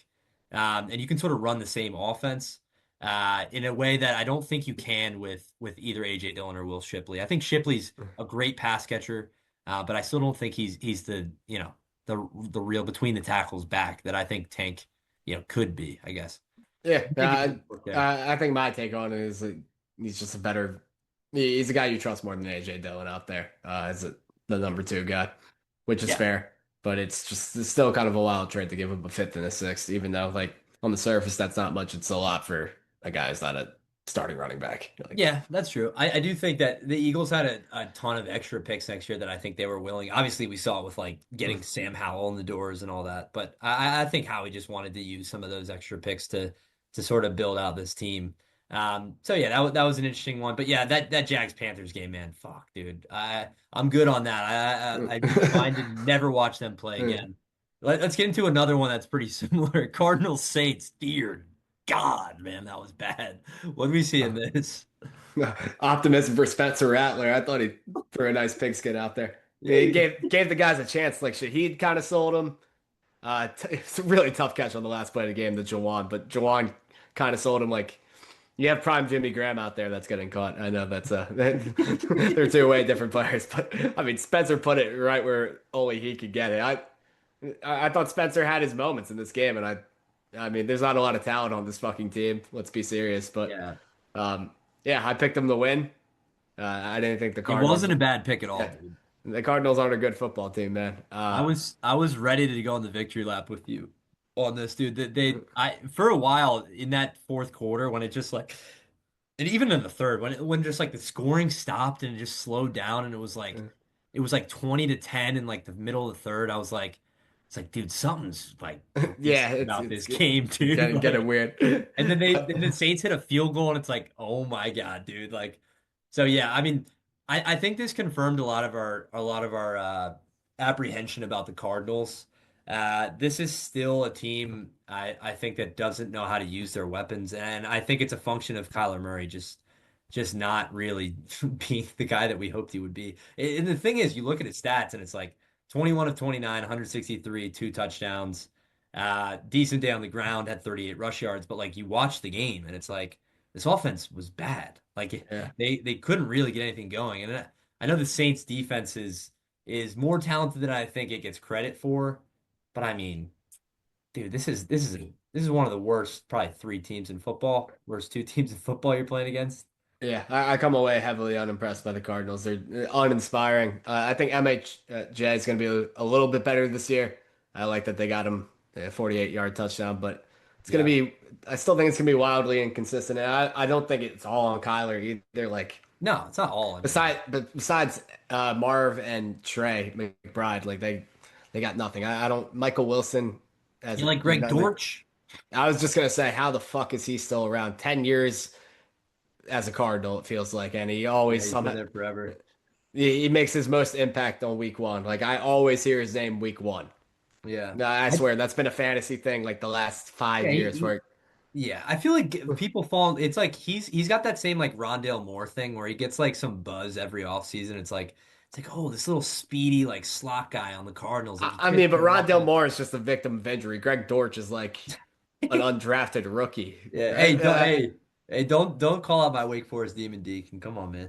and you can sort of run the same offense in a way that I don't think you can with either AJ Dillon or Will Shipley. I think Shipley's a great pass catcher, but I still don't think he's the real between the tackles back that I think Tank could be. I guess. Yeah, I think it could work there. I think my take on it is like, he's just a better. He's a guy you trust more than AJ Dillon out there as the number two guy, which is Yeah. fair. But it's still kind of a wild trade to give him a fifth and a sixth, even though like on the surface that's not much. It's a lot for a guy who's not a starting running back. Like, Yeah, that's true. I do think that the Eagles had a ton of extra picks next year that I think they were willing. Obviously, we saw it with like getting Sam Howell in the doors and all that, but I think Howie just wanted to use some of those extra picks to sort of build out this team. So yeah, that was an interesting one. But yeah, that Jags Panthers game, man, fuck, dude, I'm good on that. I'd be fine to never watch them play again. Let's get into another one that's pretty similar. Cardinals Saints, dear God, man, that was bad. What do we see in this? optimism for Spencer Rattler. I thought he threw a nice pigskin out there. Yeah, He gave the guys a chance. Like Shaheed kind of sold him. It's a really tough catch on the last play of the game to Jawan, but Jawan kind of sold him like you have prime Jimmy Graham out there that's getting caught. I know that's they're two way different players, but I mean Spencer put it right where only he could get it. I thought Spencer had his moments in this game, and I mean there's not a lot of talent on this fucking team. Let's be serious, but yeah. um, yeah, I picked them to win. I didn't think the It Cardinals. wasn't a bad pick at all, Yeah, dude. the Cardinals aren't a good football team, man. I was ready to go on the victory lap with you on this, dude. I for a while in that fourth quarter when it just like and even in the third when just like the scoring stopped and it just slowed down and it was like 20-10 in like the middle of the third. I was like, it's like, dude, something's like Yeah, different about this game, it's dude. getting Like, weird. and then the Saints hit a field goal, and it's like, oh my God, dude. Like, so yeah, I mean, I think this confirmed a lot of our apprehension about the Cardinals. This is still a team I think that doesn't know how to use their weapons, and I think it's a function of Kyler Murray just not really being the guy that we hoped he would be. And the thing is, you look at his stats, and it's like 21 of 29, 163, two touchdowns. Decent day on the ground, had 38 rush yards, but like you watch the game and it's like this offense was bad. Like Yeah, they couldn't really get anything going. And I know the Saints defense is more talented than I think it gets credit for, but I mean, dude, this is one of the worst probably three teams in football, worst two teams in football you're playing against. yeah. I come away heavily unimpressed by the Cardinals. They're uninspiring. I think MHJ is going to be a little bit better this year. I like that they got him a 48-yard touchdown, but it's going to Yeah. be. I still think it's going to be wildly inconsistent. And I don't think it's all on Kyler either. Like No, it's not all on him. besides Marv and Trey McBride, like they got nothing. I don't. Michael Wilson as You like Greg Dortch? I was just gonna say, how the fuck is he still around? 10 years as a Cardinal, it feels like, and he Yeah, always he's been somehow there forever. he makes his most impact on week one. Like I always hear his name week one. Yeah. No, I I, swear that's been a fantasy thing like the last yeah, 5 years where yeah, I feel like people fall. It's like he's got that same like Rondale Moore thing where he gets like some buzz every offseason. It's like oh, this little speedy like slot guy on the Cardinals. Like he I fits mean, but their Rondale offense. Moore is just a victim of injury. Greg Dortch is like an undrafted rookie. Yeah. Hey, don't call out my Wake Forest Demon Deacon. Come on, man.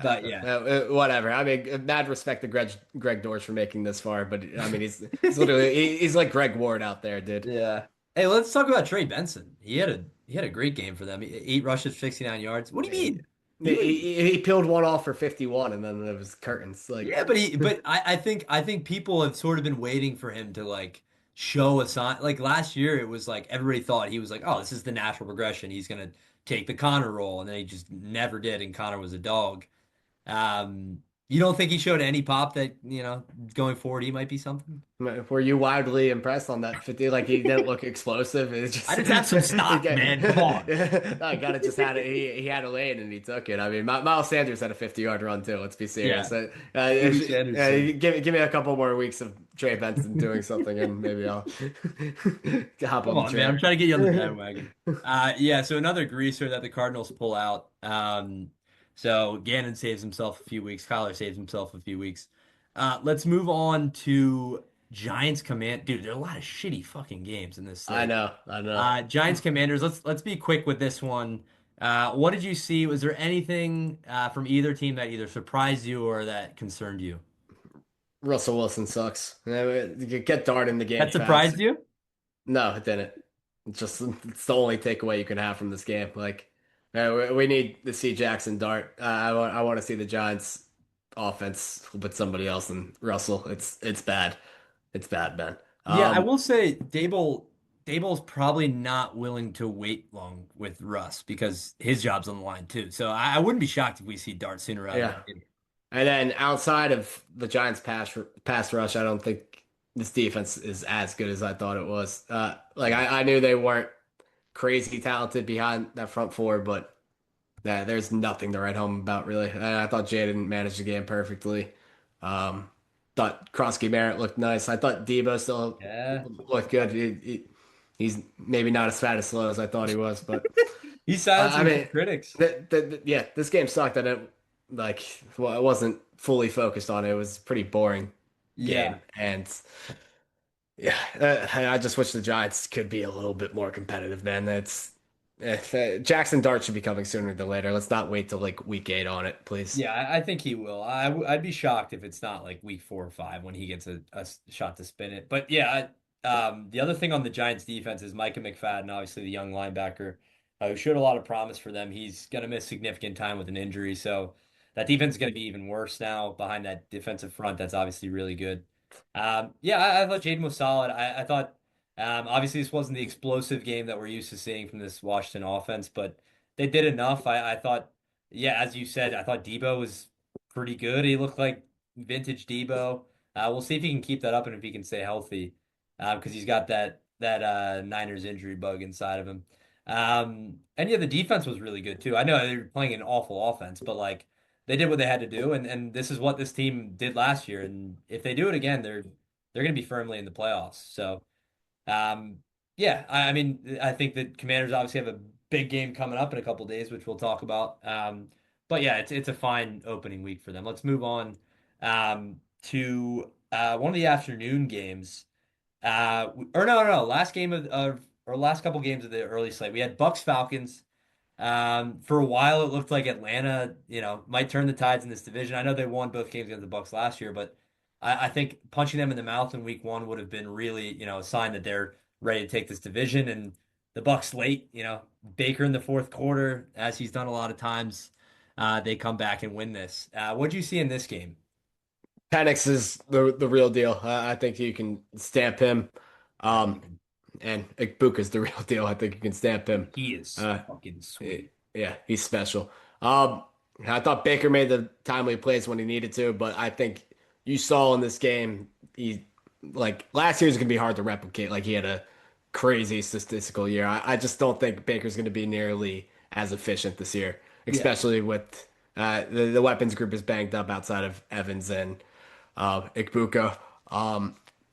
But yeah, Whatever. I mean, mad respect to Greg Dortch for making this far, but I mean, he's literally he's like Greg Ward out there, dude. yeah. Hey, let's talk about Trey Benson. He had a great game for them. 8 rushes, 69 yards. What do you He, mean? He was he peeled one off for 51, and then it was curtains. Like, Yeah, but I think people have sort of been waiting for him to like show a sign. Like last year, it was like everybody thought he was like, oh, this is the natural progression. He's gonna take the Connor role, and then he just never did, and Connor was a dog. You don't think he showed any pop that, going forward he might be something? were you wildly impressed on that 50? Like, he didn't look explosive. It's I just, just have some stock, man. Come on. I gotta just had it. He had a lane and he took it. I mean, Miles Sanders had a 50-yard run too. Let's be serious. Yeah, Maybe Sanderson. Give me a couple more weeks of Trey Benson doing something, and maybe I'll hop Come on the on, man. I'm train. trying to get you on the bandwagon. Yeah, so another greaser that the Cardinals pull out. So Gannon saves himself a few weeks. Kyler saves himself a few weeks. Let's move on to Giants Command. Dude, there are a lot of shitty fucking games in this slate. I know. Giants Commanders. Let's be quick with this one. What did you see? Was there anything from either team that either surprised you or that concerned you? Russell Wilson sucks. Get Dart in the game That fast. surprised you? No, it didn't. It's the only takeaway you can have from this game. Like, we need to see Jackson Dart. I want to see the Giants offense with somebody else than Russell. It's bad. It's bad, man. Yeah, I will say Dable's probably not willing to wait long with Russ because his job's on the line too. So I wouldn't be shocked if we see Dart sooner rather than Yeah. later. And then outside of the Giants pass rush, I don't think this defense is as good as I thought it was. Like, I knew they weren't crazy talented behind that front four, but there's nothing to write home about really. And I thought Jaden managed the game perfectly. Um, Thought Krosky Barrett looked nice. I thought Debo still Yeah. looked good. He's maybe not as fat as slow as I thought he was, but He's I silencing some mean, critics. yeah, this game sucked. I didn't like. Well, I wasn't fully focused on it. It was a pretty boring Yeah. game, and yeah, I just wish the Giants could be a little bit more competitive, man. Jackson Dart should be coming sooner than later. Let's not wait till like week 8 on it, please. Yeah, I think he will. I'd be shocked if it's not like week 4 or 5 when he gets a shot to spin it. But yeah, the other thing on the Giants defense is Micah McFadden, obviously the young linebacker, who showed a lot of promise for them. He's going to miss significant time with an injury, so that defense is going to be even worse now behind that defensive front. That's obviously really good. Yeah, I thought Jaden was solid. I thought obviously this wasn't the explosive game that we're used to seeing from this Washington offense, but they did enough. I thought. Yeah, as you said, I thought Debo was pretty good. He looked like vintage Debo. We'll see if he can keep that up and if he can stay healthy, because he's got that Niners injury bug inside of him. And yeah, the defense was really good too. I know they were playing an awful offense, but like they did what they had to do, and this is what this team did last year. And if they do it again, they're going to be firmly in the playoffs. So. Um, yeah, I mean, I think the Commanders obviously have a big game coming up in a couple days, which we'll talk about. But yeah, it's a fine opening week for them. Let's move on to one of the afternoon games. Or no, last game of or last couple games of the early slate. We had Bucks Falcons. For a while, it looked like Atlanta, might turn the tides in this division. I know they won both games against the Bucks last year, but I think punching them in the mouth in week 1 would have been really, a sign that they're ready to take this division. And the Bucks late, Baker in the fourth quarter, as he's done a lot of times, they come back and win this. What'd you see in this game? Penix is the real deal. I think you can stamp him. Um, and Ibuka's the real deal. I think you can stamp him. He is Uh, fucking eh, sweet. yeah, he's special. I thought Baker made the timely plays when he needed to, but I think you saw in this game, he like last year's gonna be hard to replicate. Like, he had a crazy statistical year. I just don't think Baker's gonna be nearly as efficient this year, Yeah. especially with the weapons group is banged up outside of Evans and Ikbuka.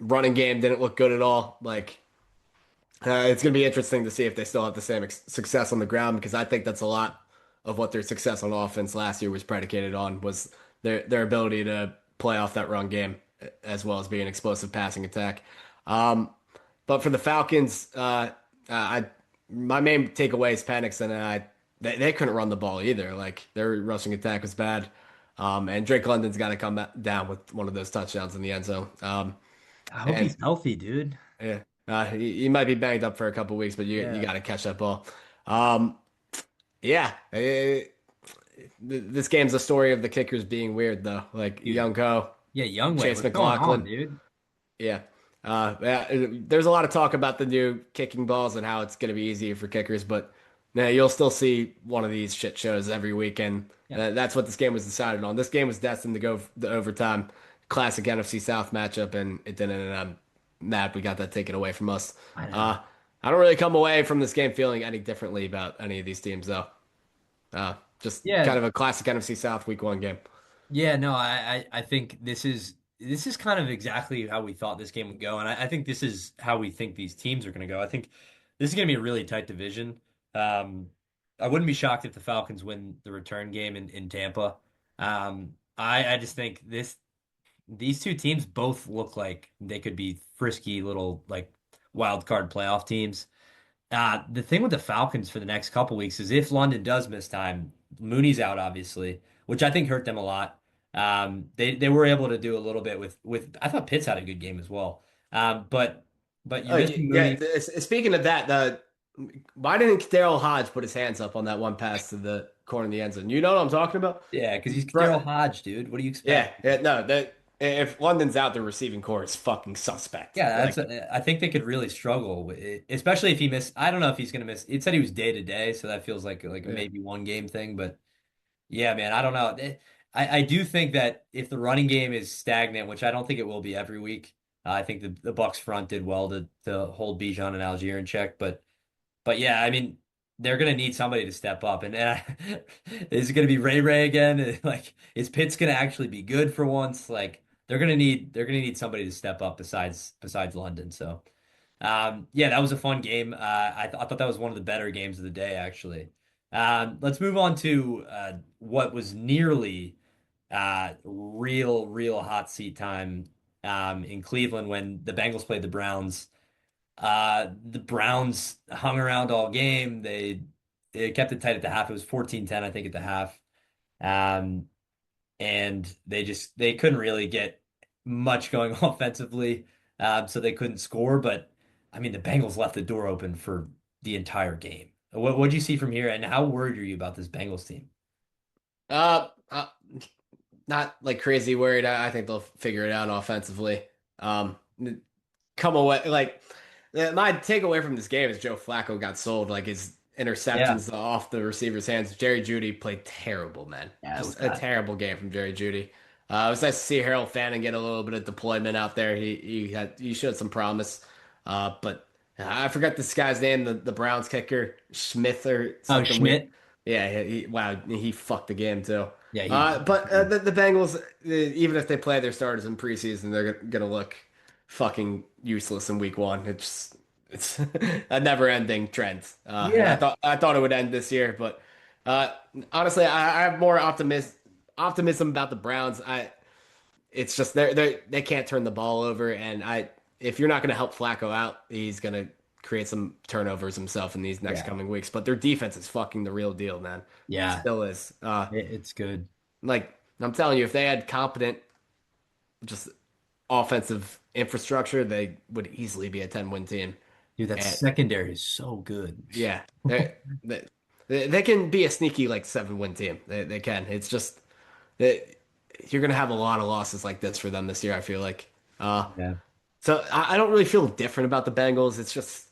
Running game didn't look good at all. Like, it's going to be interesting to see if they still have the same success on the ground, because I think that's a lot of what their success on offense last year was predicated on, was their ability to play off that run game as well as be an explosive passing attack. Um, but for the Falcons, I my main takeaway is Penix, and they couldn't run the ball either. Like, their rushing attack was bad. And Drake London's got to come down with one of those touchdowns in the end zone. I hope And he's healthy, dude. yeah. He might be banged up for a couple weeks, but you Yeah. got to catch that ball. Um, yeah, this game's a story of the kickers being weird though. Like Dude. Young Ko, Yeah, Youngway, Chase what's going on, McLaughlin. dude? Yeah. There's a lot of talk about the new kicking balls and how it's going to be easier for kickers, but you'll still see one of these shit shows every weekend. Yeah. That's what this game was decided on. This game was destined to go the overtime, classic NFC South matchup, and it didn't. And I'm mad we got that taken away from us. I know. Uh, I don't really come away from this game feeling any differently about any of these teams, though. Just Yeah, kind of a classic NFC South Week 1 game. yeah, no, I think this is kind of exactly how we thought this game would go, and I think this is how we think these teams are going to go. I think this is going to be a really tight division. Um, I wouldn't be shocked if the Falcons win the return game in Tampa. I just think these two teams both look like they could be frisky little like wild card playoff teams. The thing with the Falcons for the next couple weeks is if London does miss time, Mooney's out obviously, which I think hurt them a lot. They were able to do a little bit with I thought Pitts had a good game as well. But you're Oh missing yeah. Mooney. Speaking of that, why didn't Daryl Hodge put his hands up on that one pass to the corner of the end zone? You know what I'm talking about? Yeah, because he's Bro, Daryl Hodge, dude. What do you yeah, expect? yeah, no, that if London's out, the receiving core is fucking suspect. Yeah, Like, I think they could really struggle with it, especially if he missed. I don't know if he's going to miss. It said he was day to day, so that feels like yeah. maybe one game thing, but. Yeah, man, I don't know. I do think that if the running game is stagnant, which I don't think it will be every week, I think the Bucks front did well to hold Bijan and Algier in check. But yeah, I mean, they're gonna need somebody to step up, and is it gonna be Ray again? Like, is Pitts gonna actually be good for once? Like, they're gonna need somebody to step up besides London. So. Yeah, that was a fun game. I thought that was one of the better games of the day, actually. Let's move on to what was nearly real hot seat time in Cleveland when the Bengals played the Browns. The Browns hung around all game. They kept it tight at the half. It was 14-10, I think, at the half. Um, and they couldn't really get much going offensively, so they couldn't score. But I mean, the Bengals left the door open for the entire game. What'd you see from here, and how worried are you about this Bengals team? uh, uh, not like crazy worried. I think they'll figure it out offensively. Um, come away like my takeaway from this game is Joe Flacco got sold. Like his Yeah, interceptions off the receiver's hands. Jerry Jeudy played terrible, man. yeah, it was Just a bad. terrible game from Jerry Jeudy. It was nice to see Harold Fanning get a little bit of deployment out there. He showed some promise. But I forgot this guy's name, the Browns kicker, Smith or Oh, something weird. Schmidt. Yeah, wow, he fucked the game too. Yeah, But the Bengals, even if they play their starters in preseason, they're gonna look fucking useless in week 1. It's a never-ending trend. And yeah. I thought it would end this year, but uh, honestly, I have more optimism about the Browns. It's just they can't turn the ball over, and if you're not gonna help Flacco out, he's gonna create some turnovers himself in these next Yeah, coming weeks. But their defense is fucking the real deal, man. yeah. Still is. It's good, Like I'm telling you, if they had competent, just offensive infrastructure, they would easily be a 10-win team. dude. That And secondary is so good. yeah, they, they can be a sneaky like 7-win team. They can. It's just that you're gonna have a lot of losses like this for them this year, I feel like. Uh, Yeah. so I don't really feel different about the Bengals. It's just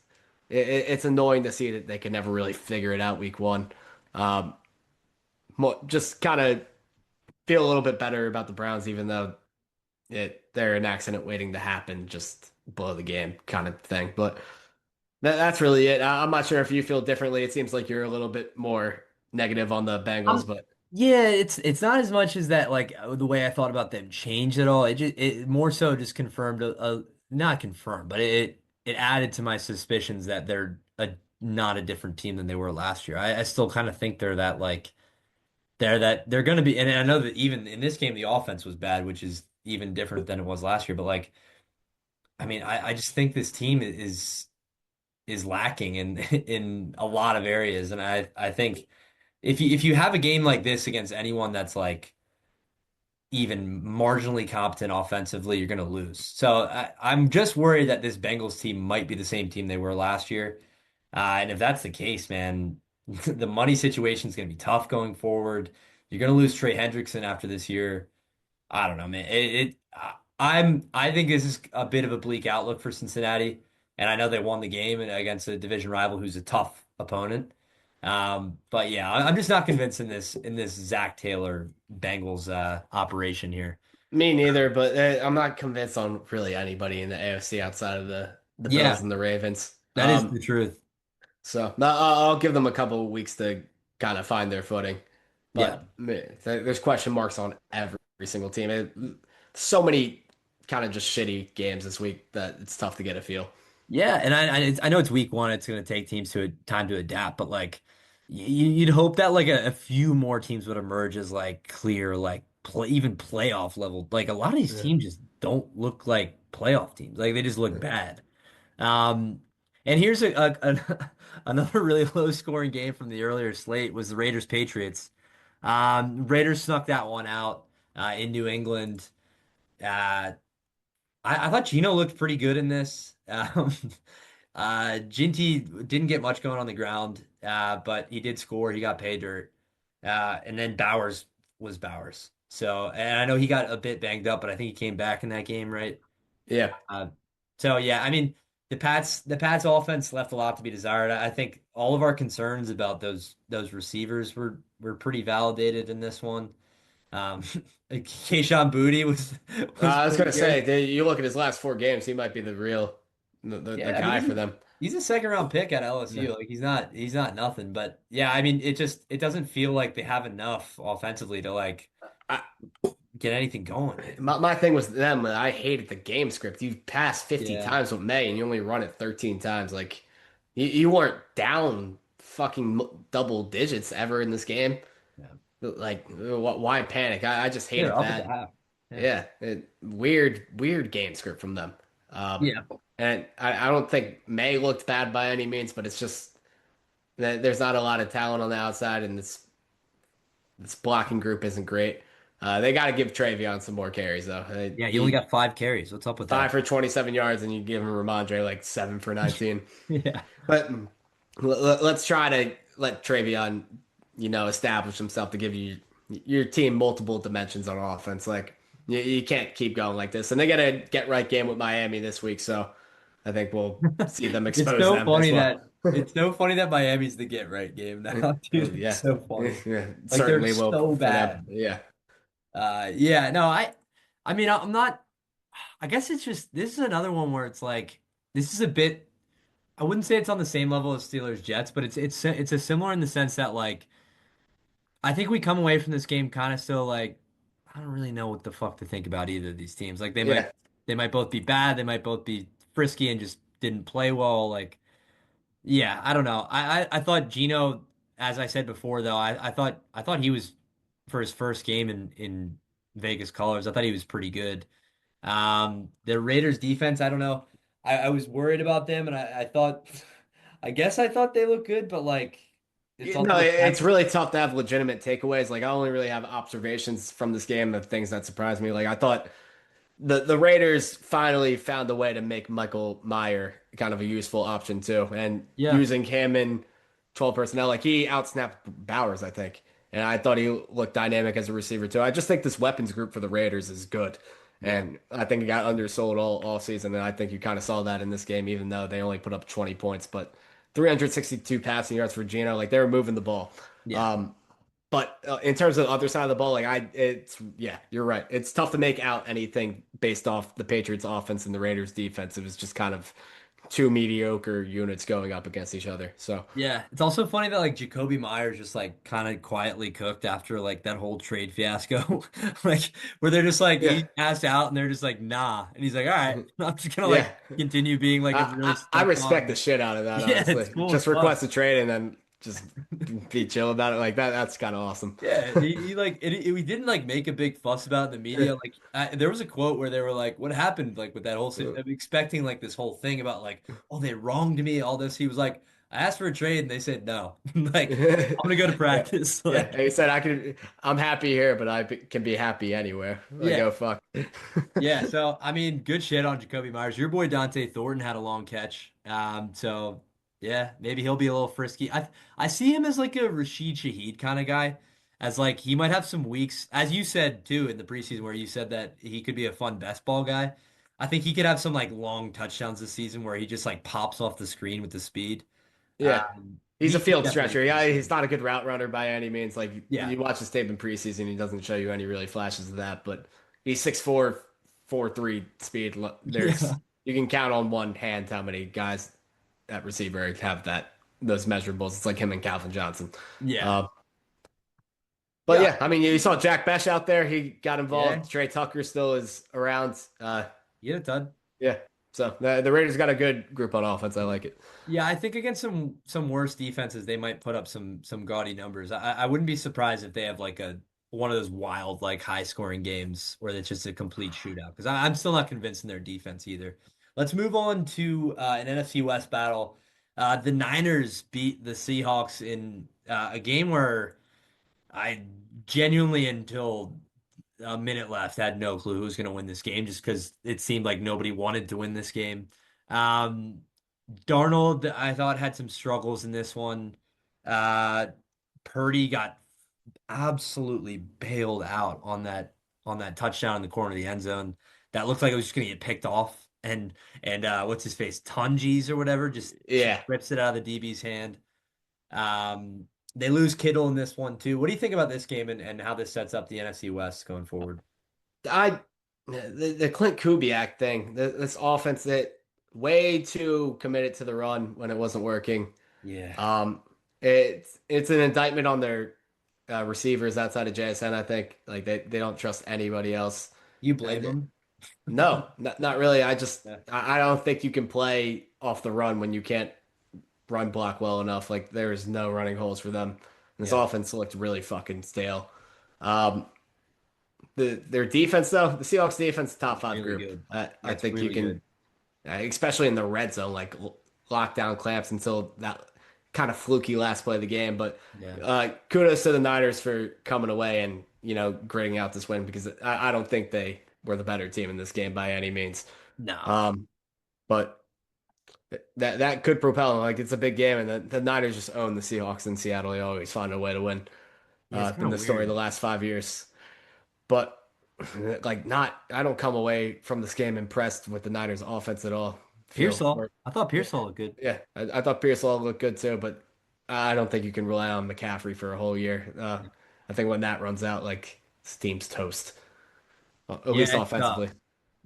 it's annoying to see that they can never really figure it out week 1. Um, just kind of feel a little bit better about the Browns, even though they're an accident waiting to happen, just blow the game kind of thing. But that's really it. I'm not sure if you feel differently. It seems like you're a little bit more negative on the Bengals, but Yeah, it's not as much as that like the way I thought about them changed at all. It more so just confirmed not confirmed, but it added to my suspicions that they're not a different team than they were last year. I still kind of think they're going to be, and I know that even in this game the offense was bad, which is even different than it was last year. But like, I mean, I just think this team is lacking in in a lot of areas, and I think if you have a game like this against anyone that's like even marginally competent offensively, you're going to lose. So I'm just worried that this Bengals team might be the same team they were last year. And if that's the case, man, the money situation is going to be tough going forward. You're going to lose Trey Hendrickson after this year. I don't know, man. I think this is a bit of a bleak outlook for Cincinnati, and I know they won the game against a division rival who's a tough opponent. But yeah, I'm just not convinced in this Zach Taylor Bengals operation here. Me neither, but I'm not convinced on really anybody in the AFC outside of the Bills Yeah, and the Ravens. that is the truth. So no, I'll give them a couple of weeks to kind of find their footing. Yeah. But man, there's question marks on every single team. So many kind of just shitty games this week that it's tough to get a feel. Yeah, and I know it's week one. It's going to take teams to time to adapt, but like you'd hope that like a few more teams would emerge as like clear, like even playoff level. Like a lot of these Yeah. teams just don't look like playoff teams. Like they just look bad. Um, and here's another really low scoring game from the earlier slate was the Raiders Patriots. Raiders snuck that one out in New England. Uh, I thought Gino looked pretty good in this. Ginty didn't get much going on the ground, but he did score. He got paid dirt. And then Bowers was Bowers. So, and I know he got a bit banged up, but I think he came back in that game, right? Yeah. Uh, so yeah, I mean, the Pats offense left a lot to be desired. I think all of our concerns about those receivers were pretty validated in this one. Um, Kayshon Boutte was I was pretty gonna good. say, you look at his last four games, he might be the real the Yeah, I mean guy for them. he's a second round pick at Yeah. LSU. Like he's not nothing. But yeah, I mean it doesn't feel like they have enough offensively to like I, get anything going. my thing was them. I hated the game script. You passed 50 Yeah. times with May, and you only run it 13 times. Like you weren't down fucking double digits ever in this game. Yeah. Like why panic? I just They're hated up at the that. half. Yeah. Yeah, weird game script from them. Um, Yeah. and I don't think May looked bad by any means, but it's just that there's not a lot of talent on the outside, and this blocking group isn't great. They got to give Travion some more carries though. Yeah, he only He got 5 carries. What's up with that? 5 for 27 yards, and you give him Ramondre like 7 for 19. Yeah. But let's try to let Travion, establish himself to give your team multiple dimensions on offense. Like you can't keep going like this. And they got a get right game with Miami this week, so I think we'll see them expose them as well. It's so funny that Miami's the get right game now, dude. It's Yeah, so funny. yeah, Like they're certainly will so for them. bad. Yeah, Yeah, no, I mean, I'm not. I guess it's just this is another one where it's like this is a bit. I wouldn't say it's on the same level as Steelers Jets, but it's a similar in the sense that like I think we come away from this game kind of still like I don't really know what the fuck to think about either of these teams. Like yeah. they might both be bad, they might both be frisky and just didn't play well. Like yeah, I don't know. I thought Gino, as I said before though, I thought he was for his first game in Vegas colors. I thought he was pretty good. The Raiders defense, I don't know. I was worried about them, and I thought, I guess I thought they looked good, but like, it's also No, the it's Pats. really tough to have legitimate takeaways. Like I only really have observations from this game of things that surprised me. Like I thought the Raiders finally found a way to make Michael Meyer kind of a useful option too, and Yeah, using him in 12 personnel, like he outsnapped Bowers, I think, and I thought he looked dynamic as a receiver too. I just think this weapons group for the Raiders is good, yeah, and I think it got undersold all season, and I think you kind of saw that in this game, even though they only put up 20 points, but 362 passing yards for Gino, like they were moving the ball. yeah. Um, but in terms of the other side of the ball, it's yeah, you're right. It's tough to make out anything based off the Patriots offense and the Raiders defense. It was just kind of two mediocre units going up against each other. So Yeah, it's also funny that like Jacoby Myers just like kind of quietly cooked after like that whole trade fiasco, like where they're just like yeah, he asked out and they're just like nah, and he's like all right, I'm just gonna like yeah, continue being like a really I stuck respect the on. shit out of that. Yeah, it's Honestly, cool as just fuck. request a trade and then just be chill about it like that. That's kind of awesome. Yeah, he like we didn't like make a big fuss about it in the media. Like there was a quote where they were like, "What happened?" Like with that whole expecting like this whole thing about like, "Oh, they wronged me," all this. He was like, I asked for a trade and they said no. Like, I'm gonna go to Yeah, practice. yeah. Like, He said I'm happy here, but can be happy anywhere. Like, yeah. oh fuck. Yeah, so I mean, good shit on Jacoby Myers. Your boy Dante Thornton had a long catch. So yeah, maybe he'll be a little frisky. I see him as like a Rashid Shaheed kind of guy, as like he might have some weeks, as you said too in the preseason, where you said that he could be a fun best ball guy. I think he could have some like long touchdowns this season where he just like pops off the screen with the speed. Yeah. He's a He field definitely stretcher. could be Yeah, he's fun. not a good route runner by any means. Like Yeah, you watch his tape in preseason, he doesn't show you any really flashes of that. But he's 6'4", 4'3" speed. yeah, There's you can count on one hand how many guys at receiver have those measurables. It's like him and Calvin Johnson. yeah, Uh, but yeah, yeah, I mean, you saw Jack Besh out there. He got yeah. involved. Trey Tucker still is around. He had a ton. Yeah. So the Raiders got a good group on offense. I like it. Yeah, I think against some worse defenses, they might put up some gaudy numbers. I wouldn't be surprised if they have like a one of those wild like high scoring games where it's just a complete shootout because I'm still not convinced in their defense either. Let's move on to an NFC West battle. The Niners beat the Seahawks in a game where I genuinely until a minute left had no clue who was going to win this game just because it seemed like nobody wanted to win this game. Um, Darnold, I thought had some struggles in this one. Uh, Purdy got absolutely bailed out on that touchdown in the corner of the end zone. That looked like it was just going to get picked off. And what's his face, Tunges or whatever, just Yeah. rips it out of the DB's hand. Um, they lose Kittle in this one too. What do you think about this game and how this sets up the NFC West going forward? I the Clint Kubiak thing, this offense that way too committed to the run when it wasn't working. Yeah, Um, it's an indictment on their receivers outside of JSN. I think like they don't trust anybody else. you Uh, blame them? no, not really. Yeah, I don't think you can play off the run when you can't run block well enough. Like there is no running holes for them. This yeah, offense looked really fucking stale. Um, their defense though, the Seahawks defense, top five really group. good. I That's think you really can, good. especially in the red zone, like lock down clamps until that kind of fluky last play of the game. But Yeah. kudos to the Niners for coming away and gritting out this win because I don't think they were the better team in this game by any means. No. Um, but that could propel them. Like it's a big game, and the Niners just own the Seahawks in Seattle. They always find a way to win. Yeah, it's kind Been of the story weird. the last 5 years. But like not I don't come away from this game impressed with the Niners offense at all. Feel Pearsall. or I thought yeah, Pearsall looked good. yeah. I thought Pearsall looked good too, but I don't think you can rely on McCaffrey for a whole year. I think when that runs out, like this team's toast, at Yeah, least it's tough. offensively.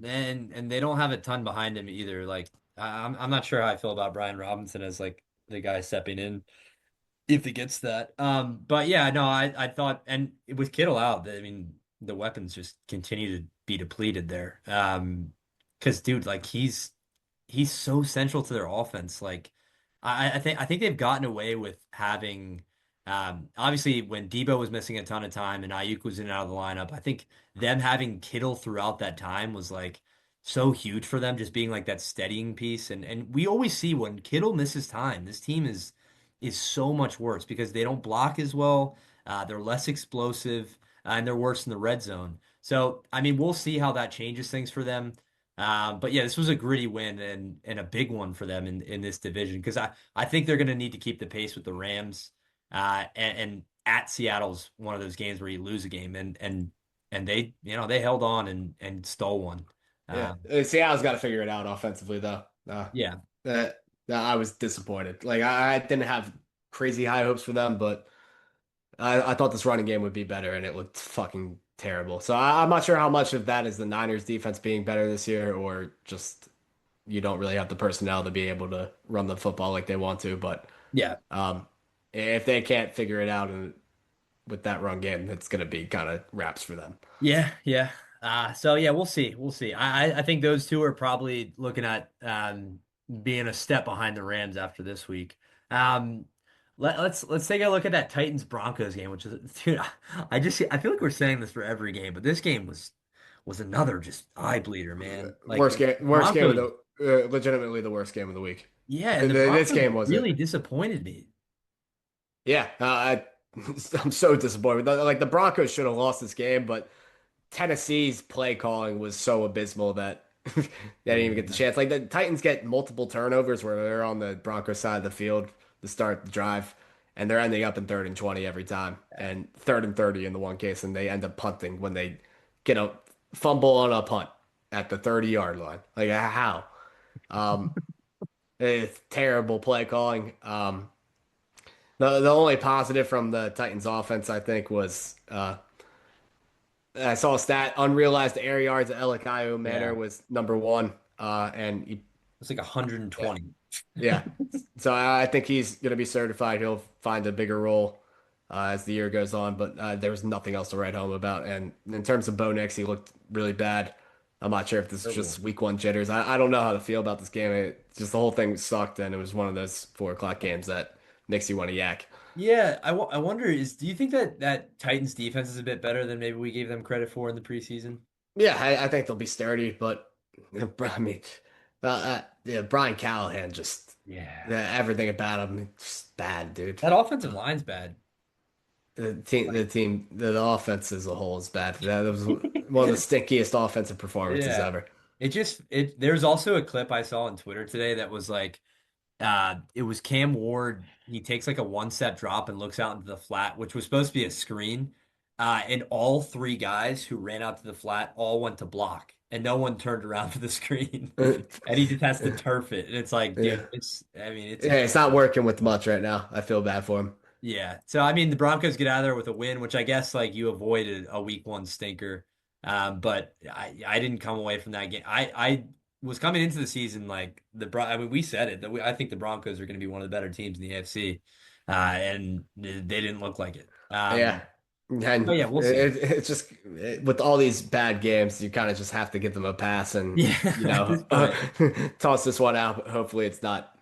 And they don't have a ton behind him either. Like I'm not sure how I feel about Brian Robinson as like the guy stepping in if he gets that. But yeah, no, I thought and with Kittle out, I mean the weapons just continue to be depleted there. Because dude, like he's so central to their offense. Like I think they've gotten away with having obviously when Debo was missing a ton of time and Ayuk was in and out of the lineup, I think them having Kittle throughout that time was like so huge for them, just being like that steadying piece. And we always see when Kittle misses time, this team is so much worse because they don't block as well. They're less explosive, and they're worse in the red zone. So, I mean, we'll see how that changes things for them. But yeah, this was a gritty win and a big one for them in this division because I think they're going to need to keep the pace with the Rams. And at Seattle's one of those games where you lose a game and they they held on and stole one. Yeah, Um, Seattle's got to figure it out offensively though. yeah, That I was disappointed. Like I didn't have crazy high hopes for them, but I thought this running game would be better, and it looked fucking terrible. So I'm not sure how much of that is the Niners defense being better this year, or just you don't really have the personnel to be able to run the football like they want to. But yeah. um, if they can't figure it out and with that run game, it's going to be kind of wraps for them. Yeah, yeah. So yeah, we'll see. We'll see. I think those two are probably looking at being a step behind the Rams after this week. Um, let's take a look at that Titans Broncos game, which is dude, I feel like we're saying this for every game, but this game was another just eye bleeder, man. Like the Worst game of Broncos, the legitimately the worst game of the week. Yeah, and the This Broncos game wasn't. really disappointed me. Yeah, I'm so disappointed. Like the Broncos should have lost this game, but Tennessee's play calling was so abysmal that they didn't even get the Yeah. chance. Like the Titans get multiple turnovers where they're on the Broncos side of the field to start the drive, and they're ending up in 3rd and 20 every time, and 3rd and 30 in the one case, and they end up punting when they get a fumble on a punt at the 30-yard line. Like how? Um, it's terrible play calling. The only positive from the Titans offense, I think, was I saw a stat: unrealized air yards at Elikayu Manor Yeah. was number one. And he, It's like yeah, 120. yeah. So I think he's going to be certified. He'll find a bigger role as the year goes on. But there was nothing else to write home about. And in terms of Bo Nix, he looked really bad. I'm not sure if this is Terrible. just week one jitters. I don't know how to feel about this game. Just the whole thing sucked, and it was one of those 4 o'clock games that makes you want to yak. Yeah, I wonder do you think that Titans defense is a bit better than maybe we gave them credit for in the preseason? Yeah, I think they'll be sturdy, but I mean, yeah, Brian Callahan just Yeah. everything about him just bad, dude. That offensive line's bad. Like, The offense as a whole is bad. That was one of the stinkiest offensive performances yeah. ever. There's also a clip I saw on Twitter today that was like it was Cam Ward. He takes like a one-step drop and looks out into the flat, which was supposed to be a screen. And all three guys who ran out to the flat all went to block, and no one turned around for the screen. And he just has to turf it. And it's like, dude, Yeah, I mean, it's yeah, it's not working with much right now. I feel bad for him. yeah. So I mean, the Broncos get out of there with a win, which I guess like you avoided a week one stinker. But I didn't come away from that game. I was coming into the season like I mean, we said it that I think the Broncos are going to be one of the better teams in the AFC, and they didn't look like it. Yeah, But and yeah, we'll see. it's just with all these bad games, you kind of just have to give them a pass and Yeah, at this point, toss this one out. Hopefully, it's not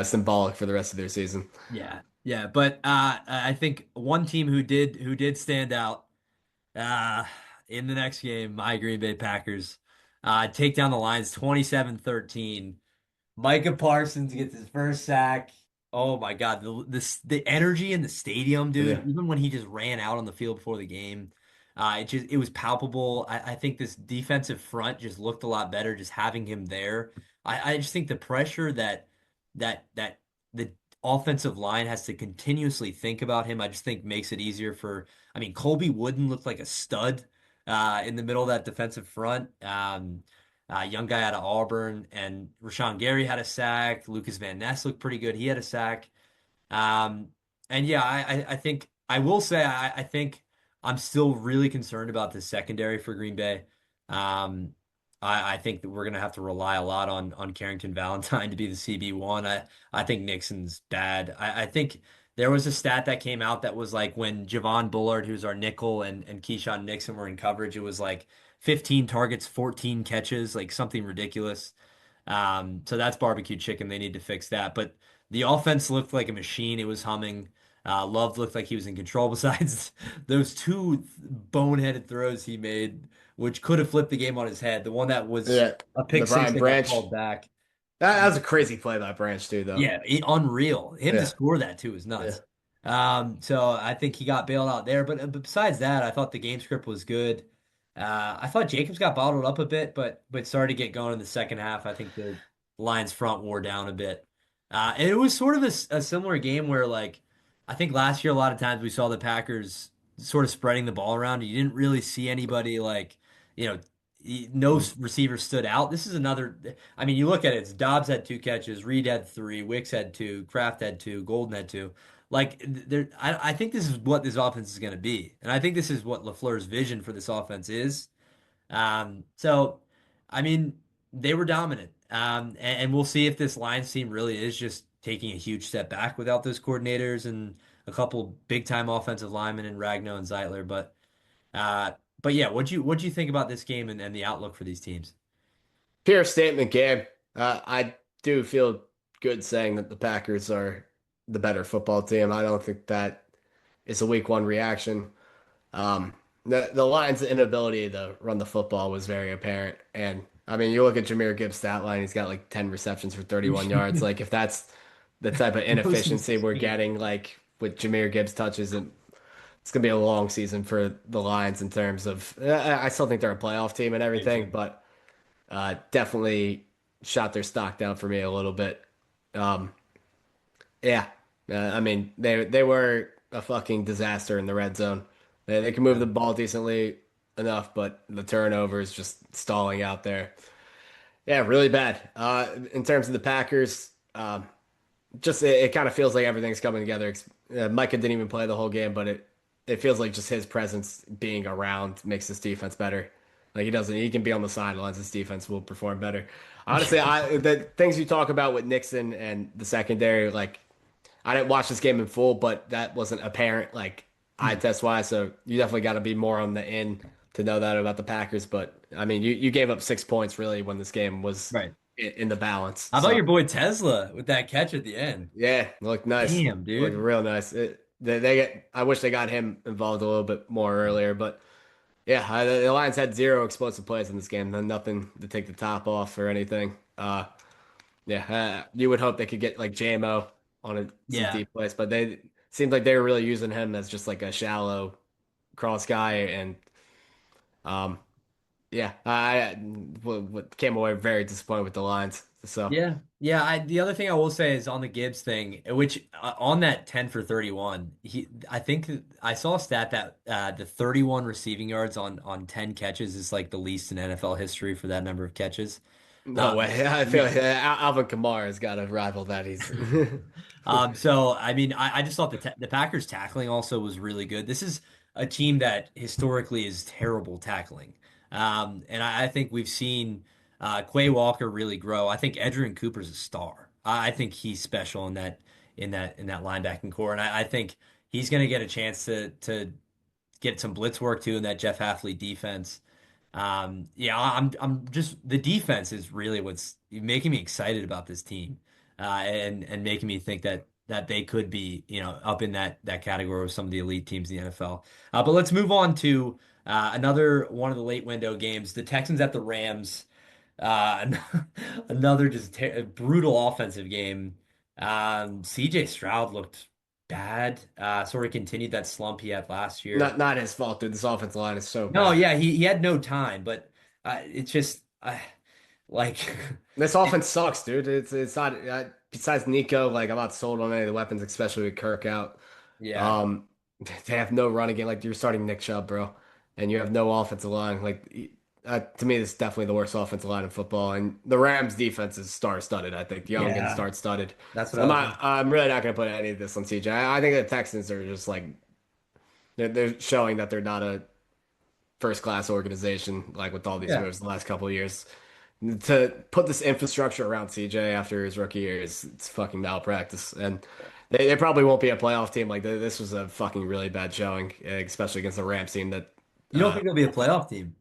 symbolic for the rest of their season. yeah, yeah. But I think one team who did stand out. Uh, in the next game, my Green Bay Packers take down the Lions 27-13. Micah Parsons gets his first sack. Oh my God, the energy in the stadium, dude. Yeah, Even when he just ran out on the field before the game, it was palpable. I think this defensive front just looked a lot better just having him there. I just think the pressure that the offensive line has to continuously think about him, I just think makes it easier for. I mean, Colby Wooden looked like a stud in the middle of that defensive front. Young guy out of Auburn, and Rashawn Gary had a sack. Lucas Van Ness looked pretty good. He had a sack. Um, and yeah, I think I will say I think I'm still really concerned about the secondary for Green Bay. Um, I think that we're gonna have to rely a lot on Carrington Valentine to be the CB1. I think Nixon's bad. I think there was a stat that came out that was like when Javon Bullard, who's our nickel, and Keyshawn Nixon were in coverage, it was like 15 targets, 14 catches, like something ridiculous. So that's barbecue chicken. They need to fix that. But the offense looked like a machine. It was humming. Love looked like he was in control. Besides those two boneheaded throws he made, which could have flipped the game on his head. The one that was yeah. a pick The six Brian that got Branch. called back. That was a crazy play by Branch too, though. Yeah, unreal. Him to Yeah, score that too is yeah. nuts. So I think he got bailed out there. But besides that, I thought the game script was good. I thought Jacobs got bottled up a bit, but started to get going in the second half. I think the Lions front wore down a bit. And it was sort of a similar game where like I think last year a lot of times we saw the Packers sort of spreading the ball around. You didn't really see anybody like, you know, no Mm. receiver stood out. This is another. I mean, you look at it. It's Dobbs had two catches, Reed had three, Wicks had two, Kraft had two, Golden had two. Like there, I think this is what this offense is going to be, and I think this is what LaFleur's vision for this offense is. So, I mean, they were dominant, and we'll see if this Lions team really is just taking a huge step back without those coordinators and a couple big time offensive linemen in Ragnow and Zeitler. Uh, but yeah, what'd you think about this game and the outlook for these teams? Pure statement game. I do feel good saying that the Packers are the better football team. I don't think that is a week one reaction. The Lions' inability to run the football was very apparent, and I mean, you look at Jahmyr Gibbs' stat line, he's got like 10 receptions for 31 yards. Like, if that's the type of It was inefficiency we're insane. getting, like with Jahmyr Gibbs touches, it's gonna be a long season for the Lions in terms of. I still think they're a playoff team and Me everything, too. but definitely shot their stock down for me a little bit. Um, yeah, I mean they were a fucking disaster in the red zone. They can move Yeah. the ball decently enough, but the turnovers just stalling out there. Yeah, really bad. In terms of the Packers, just it kind of feels like everything's coming together. Micah didn't even play the whole game, but it feels like just his presence being around makes this defense better. Like he can be on the sidelines. His defense will perform better. Honestly, the things you talk about with Nixon and the secondary, like I didn't watch this game in full, but that wasn't apparent, like eye Hmm. test wise. So you definitely got to be more on the in to know that about the Packers. But I mean, you gave up 6 points really when this game was Right. in the balance. How about So your boy Tesla with that catch at the end? yeah, looked nice, Damn, looked dude. real nice. They get. I wish they got him involved a little bit more earlier, but yeah, the Lions had zero explosive plays in this game, nothing to take the top off or anything. Yeah, you would hope they could get like JMO on some Yeah. deep plays, but they seemed like they were really using him as just like a shallow cross guy, and um, yeah, came away very disappointed with the Lions. So Yeah. Yeah. The other thing I will say is on the Gibbs thing, which on that 10 for 31, I think I saw a stat that the 31 receiving yards on 10 catches is like the least in NFL history for that number of catches. no Um, way, I feel yeah. like Alvin Kamara has got to rival that. He's So I mean, I just thought the Packers tackling also was really good. This is a team that historically is terrible tackling, and I think we've seen Quay Walker really grow. I think Edgerrin Cooper's a star. I think he's special in that linebacking core, and I think he's going to get a chance to get some blitz work too in that Jeff Hafley defense. Yeah, I'm just the defense is really what's making me excited about this team, and making me think that they could be, up in that category with some of the elite teams in the NFL. But let's move on to another one of the late window games, the Texans at the Rams. Another just brutal offensive game. CJ Stroud looked bad. Sort of continued that slump he had last year. not his fault, dude. This offensive line is so No, bad. yeah, he had no time, but it's just like This offense sucks, dude. It's not besides Nico. Like I'm not sold on any of the weapons, especially with Kirk out. yeah, Um, they have no run again. Like you're starting Nick Chubb, bro, and you have no offensive line. Like to me, this is definitely the worst offensive line in football. And the Rams' defense is star-studded. I think young and yeah, star-studded. that's what So I was. I'm really not gonna put any of this on CJ. I think the Texans are just like they're showing that they're not a first-class organization. Like with all these Yeah, moves the last couple of years. To put this infrastructure around CJ after his rookie year is it's fucking malpractice, and they probably won't be a playoff team. Like this was a fucking really bad showing, especially against the Rams team. That you don't think they'll be a playoff team?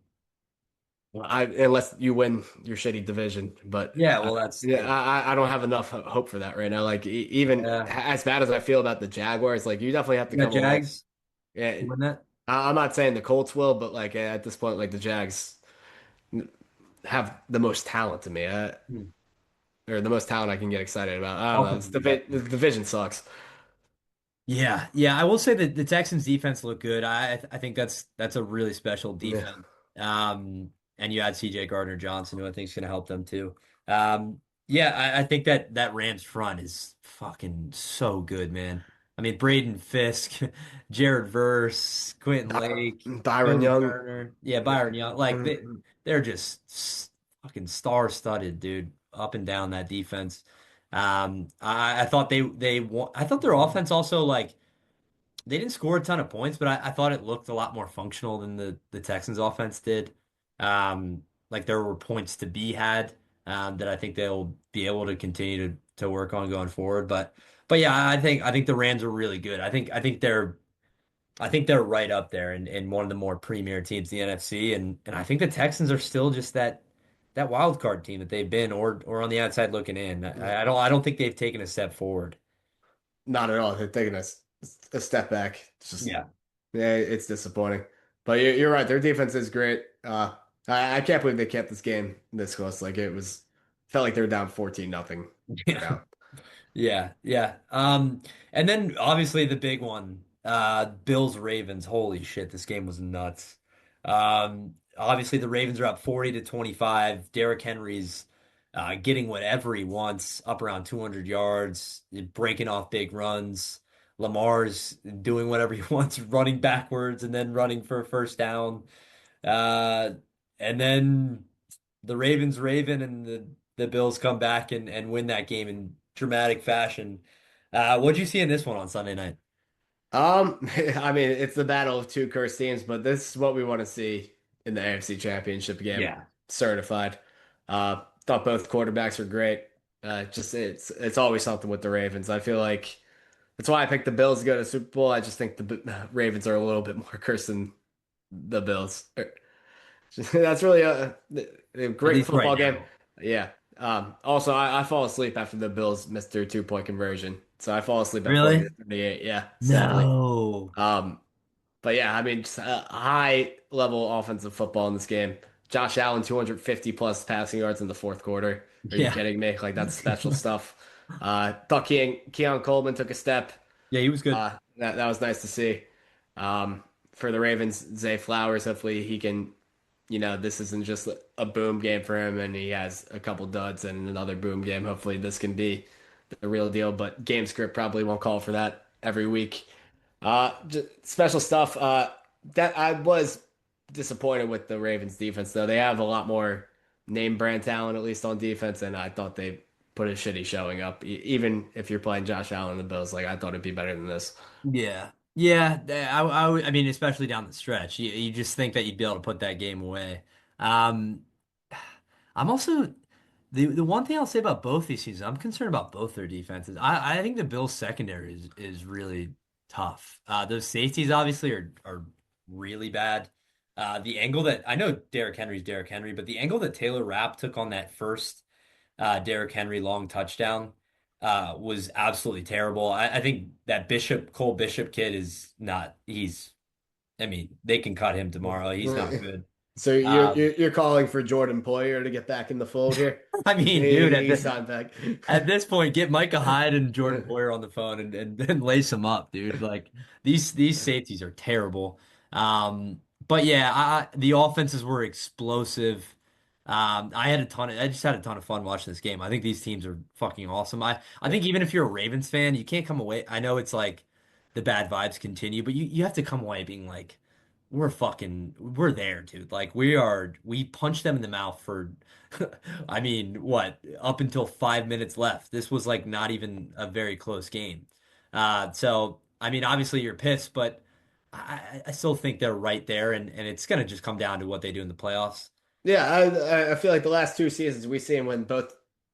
I unless you win your shitty division, but Yeah, well, that's yeah, I don't have enough hope for that right now. Like even yeah. as bad as I feel about the Jaguars, like you definitely have to You got come away. Jags Yeah, to win that. I'm not saying the Colts will, but like at this point, like the Jags have the most talent to me. Hmm. Or the most talent I can get excited about. I don't know. Offense, yeah. The division sucks. Yeah, yeah, I will say that the Texans defense looked good. I think that's a really special Yeah. defense. And you add CJ Gardner-Johnson, who I think is going to help them too. Um, yeah, I think that Rams front is fucking so good, man. I mean, Braden Fisk, Jared Verse, Quentin Lake, Byron Billy Young. Turner, yeah, Byron Young, like they're just fucking star-studded, dude, up and down that defense. I thought I thought their offense also like they didn't score a ton of points, but I thought it looked a lot more functional than the Texans offense did. Like there were points to be had that I think they'll be able to continue to work on going forward. But yeah, I think the Rams are really good. I think they're right up there in one of the more premier teams in the NFC, and I think the Texans are still just that wild card team that they've been, or on the outside looking in. I don't think they've taken a step forward. Not at all. They're taking a step back. It's just Yeah. yeah, it's disappointing. But you're right. Their defense is great. I can't believe they kept this game this close. Like it was, felt like they were down 14-0 for now. Yeah, yeah. And then obviously the big one, Bills Ravens. Holy shit, this game was nuts. Obviously the Ravens are up 40 to 25. Derrick Henry's getting whatever he wants, up around 200 yards, breaking off big runs. Lamar's doing whatever he wants, running backwards and then running for a first down. Uh, and then the Ravens Raven and the Bills come back and win that game in dramatic fashion. What'd you see in this one on Sunday night? I mean, it's the battle of two cursed teams, but this is what we want to see in the AFC Championship game, Yeah. certified. Thought both quarterbacks were great. Just it's always something with the Ravens. I feel like that's why I picked the Bills to go to the Super Bowl. I just think the Ravens are a little bit more cursed than the Bills. That's really a At great least right football game. now. Yeah. Also, I fall asleep after the Bills missed their 2-point conversion. So I fall asleep at 40 Really? to 38. Yeah, sadly. No. Um, but yeah, I mean, just a high level offensive football in this game. Josh Allen, 250 plus passing yards in the fourth quarter. Are you Yeah. kidding me? Like that's special stuff. Thought Keon Coleman took a step. Yeah, he was good. That was nice to see. For the Ravens, Zay Flowers, hopefully he can, this isn't just a boom game for him and he has a couple duds and another boom game. Hopefully this can be the real deal, but game script probably won't call for that every week. Just special stuff. That I was disappointed with the Ravens defense though. They have a lot more name brand talent, at least on defense, and I thought they put a shitty showing up. Even if you're playing Josh Allen and the Bills, like I thought it'd be better than this. Yeah. Yeah. I mean, especially down the stretch. You just think that you'd be able to put that game away. Um, I'm also the one thing I'll say about both these seasons, I'm concerned about both their defenses. I think the Bills secondary is really tough. Those safeties obviously are really bad. The angle that I know Derrick Henry's Derrick Henry, but the angle that Taylor Rapp took on that first Derrick Henry long touchdown was absolutely terrible. I think that Cole Bishop kid is not. I mean, they can cut him tomorrow. He's not good. So you're Um, you're you're calling for Jordan Poyer to get back in the fold here? I mean, dude, He signed back. at this point, get Micah Hyde and Jordan Poyer on the phone and lace them up, dude. Like these safeties are terrible. But yeah, the offenses were explosive. I just had a ton of fun watching this game. I think these teams are fucking awesome. I think even if you're a Ravens fan, you can't come away. I know it's like the bad vibes continue, but you have to come away being like, we're there, dude. Like we punched them in the mouth for I mean, what, up until 5 minutes left. This was like not even a very close game. So I mean, obviously you're pissed, but I still think they're right there, and it's gonna just come down to what they do in the playoffs. Yeah, I feel like the last two seasons we seen when both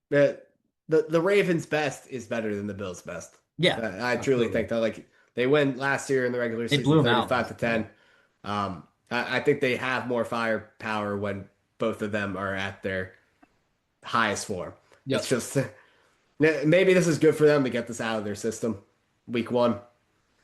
the the Ravens' best is better than the Bills' best. Yeah, I truly absolutely. think that like they went last year in the regular They blew season them out 35 last to year. 10. I think they have more firepower when both of them are at their highest form. It's Yep. just maybe this is good for them to get this out of their system week one.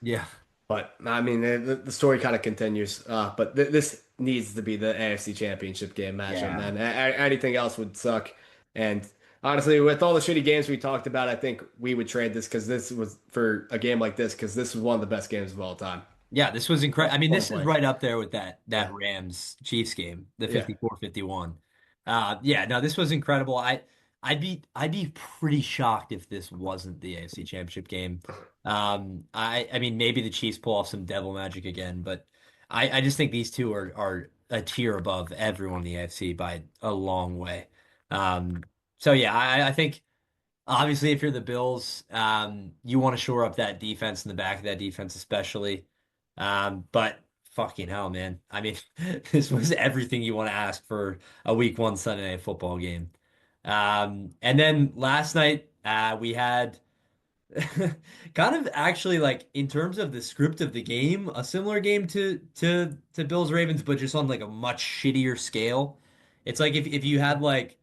Yeah. But I mean, the story kind of continues. But th this needs to be the AFC Championship game matchup, Yeah. man. Anything else would suck. And honestly, with all the shitty games we talked about, I think we would trade this because this was for a game like this because this was one of the best games of all time. Yeah, this was incredible. I mean, Fun this is play. right up there with that Yeah, Rams Chiefs game, the yeah. 54-51. Yeah, no, this was incredible. I'd be pretty shocked if this wasn't the AFC Championship game. I mean maybe the Chiefs pull off some devil magic again, but I just think these two are a tier above everyone in the AFC by a long way. Um, so yeah, I think obviously, if you're the Bills, you want to shore up that defense in the back of that defense, especially. But fucking hell, man. I mean, this was everything you want to ask for a week one Sunday night football game. And then last night, we had kind of actually like in terms of the script of the game, a similar game to Bills Ravens, but just on like a much shittier scale. It's like if you had like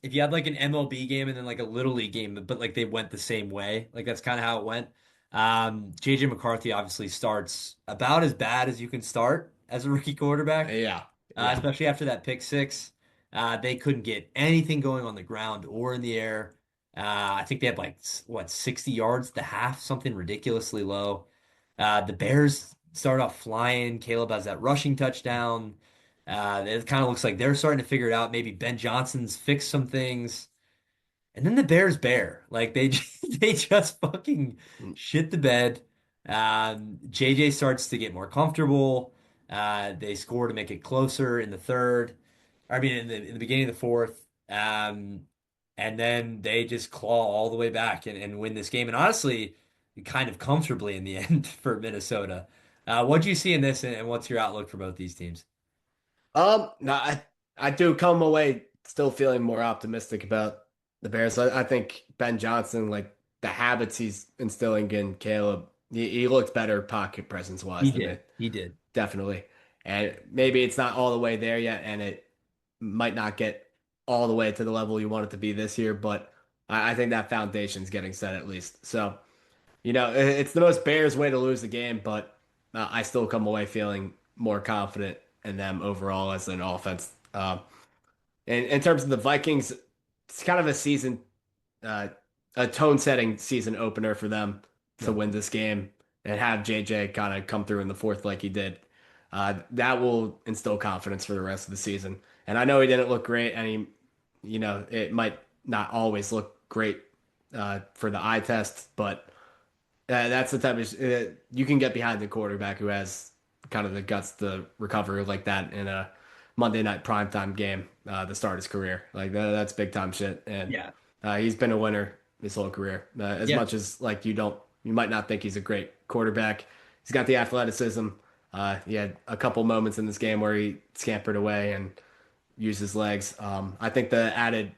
an MLB game and then like a Little League game, but like they went the same way, like that's kind of how it went. JJ McCarthy obviously starts about as bad as you can start as a rookie quarterback. Yeah. Yeah. especially after that pick six. They couldn't get anything going on the ground or in the air. I think they had like what 60 yards at the half, something ridiculously low. The Bears start off flying. Caleb has that rushing touchdown. It kind of looks like they're starting to figure it out. Maybe Ben Johnson's fixed some things. And then the Bears bear. Like they they just fucking shit the bed. JJ starts to get more comfortable. They score to make it closer in the third. I mean, in the beginning of the fourth. And then they just claw all the way back and win this game. And honestly, kind of comfortably in the end for Minnesota. What do you see in this, and what's your outlook for both these teams? No, I do come away still feeling more optimistic about the Bears. I think Ben Johnson, like the habits he's instilling in Caleb, he looked better pocket presence He wise than did. it, He did. definitely. And maybe it's not all the way there yet, and it might not get all the way to the level you want it to be this year, but I think that foundation's getting set at least. So, it's the most Bears way to lose the game, but I still come away feeling more confident in them overall as an offense. In terms of the Vikings, it's kind of uh, a tone-setting season opener for them to Yep. win this game and have JJ kind of come through in the fourth like he did. That will instill confidence for the rest of the season. And I know he didn't look great, and it might not always look great for the eye test, but that's the type of you can get behind the quarterback who has kind of the guts to recover like that in a Monday night primetime game to start his career. Like that's big time shit, and Yeah. he's been a winner his whole career. As Yeah. much as like you might not think he's a great quarterback. He's got the athleticism. He had a couple moments in this game where he scampered away and used his legs. I think the added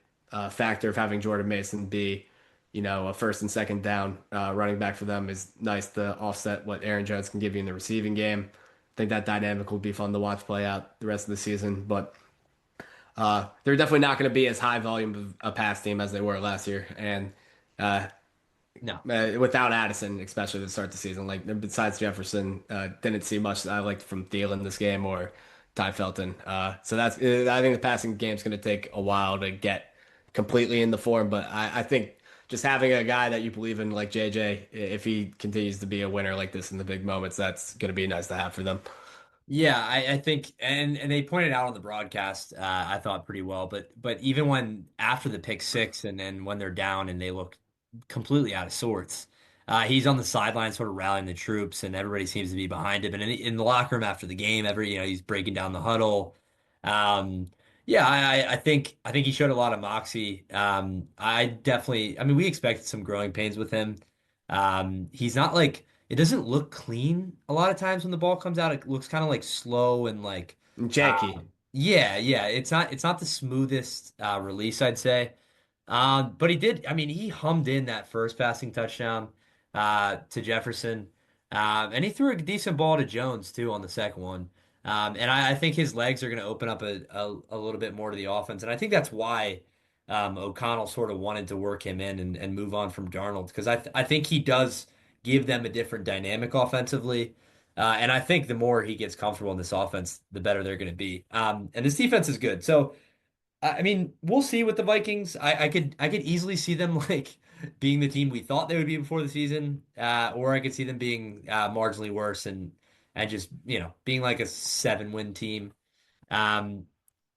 factor of having Jordan Mason be, a first and second down running back for them is nice to offset what Aaron Jones can give you in the receiving game. I think that dynamic will be fun to watch play out the rest of the season. But they're definitely not going to be as high volume of a pass team as they were last year. And uh, No. without Addison, especially to start the season. Like besides Jefferson, didn't see much I liked from Thielen this game or Ty Felton. So I think the passing game's going to take a while to get completely in the form, but I think just having a guy that you believe in like JJ, if he continues to be a winner like this in the big moments, that's going to be nice to have for them. Yeah, I think, and they pointed out on the broadcast, I thought pretty well, but even when after the pick six and then when they're down and they look completely out of sorts, he's on the sideline sort of rallying the troops and everybody seems to be behind him. And in the locker room after the game, he's breaking down the huddle. Um, yeah, I think he showed a lot of moxie. I mean, we expected some growing pains with him. He's not like. It doesn't look clean a lot of times when the ball comes out. It looks kind of like slow and like, Janky. yeah. It's not the smoothest release, I'd say. But he did. I mean, he hummed in that first passing touchdown to Jefferson, and he threw a decent ball to Jones too on the second one. And I think his legs are going to open up a little bit more to the offense, and I think that's why O'Connell sort of wanted to work him in and move on from Darnold because I think he does give them a different dynamic offensively. And I think the more he gets comfortable in this offense, the better they're going to be. And this defense is good. So I mean, we'll see with the Vikings. I could easily see them like being the team we thought they would be before the season, or I could see them being marginally worse and just being like a 7-win team. Um,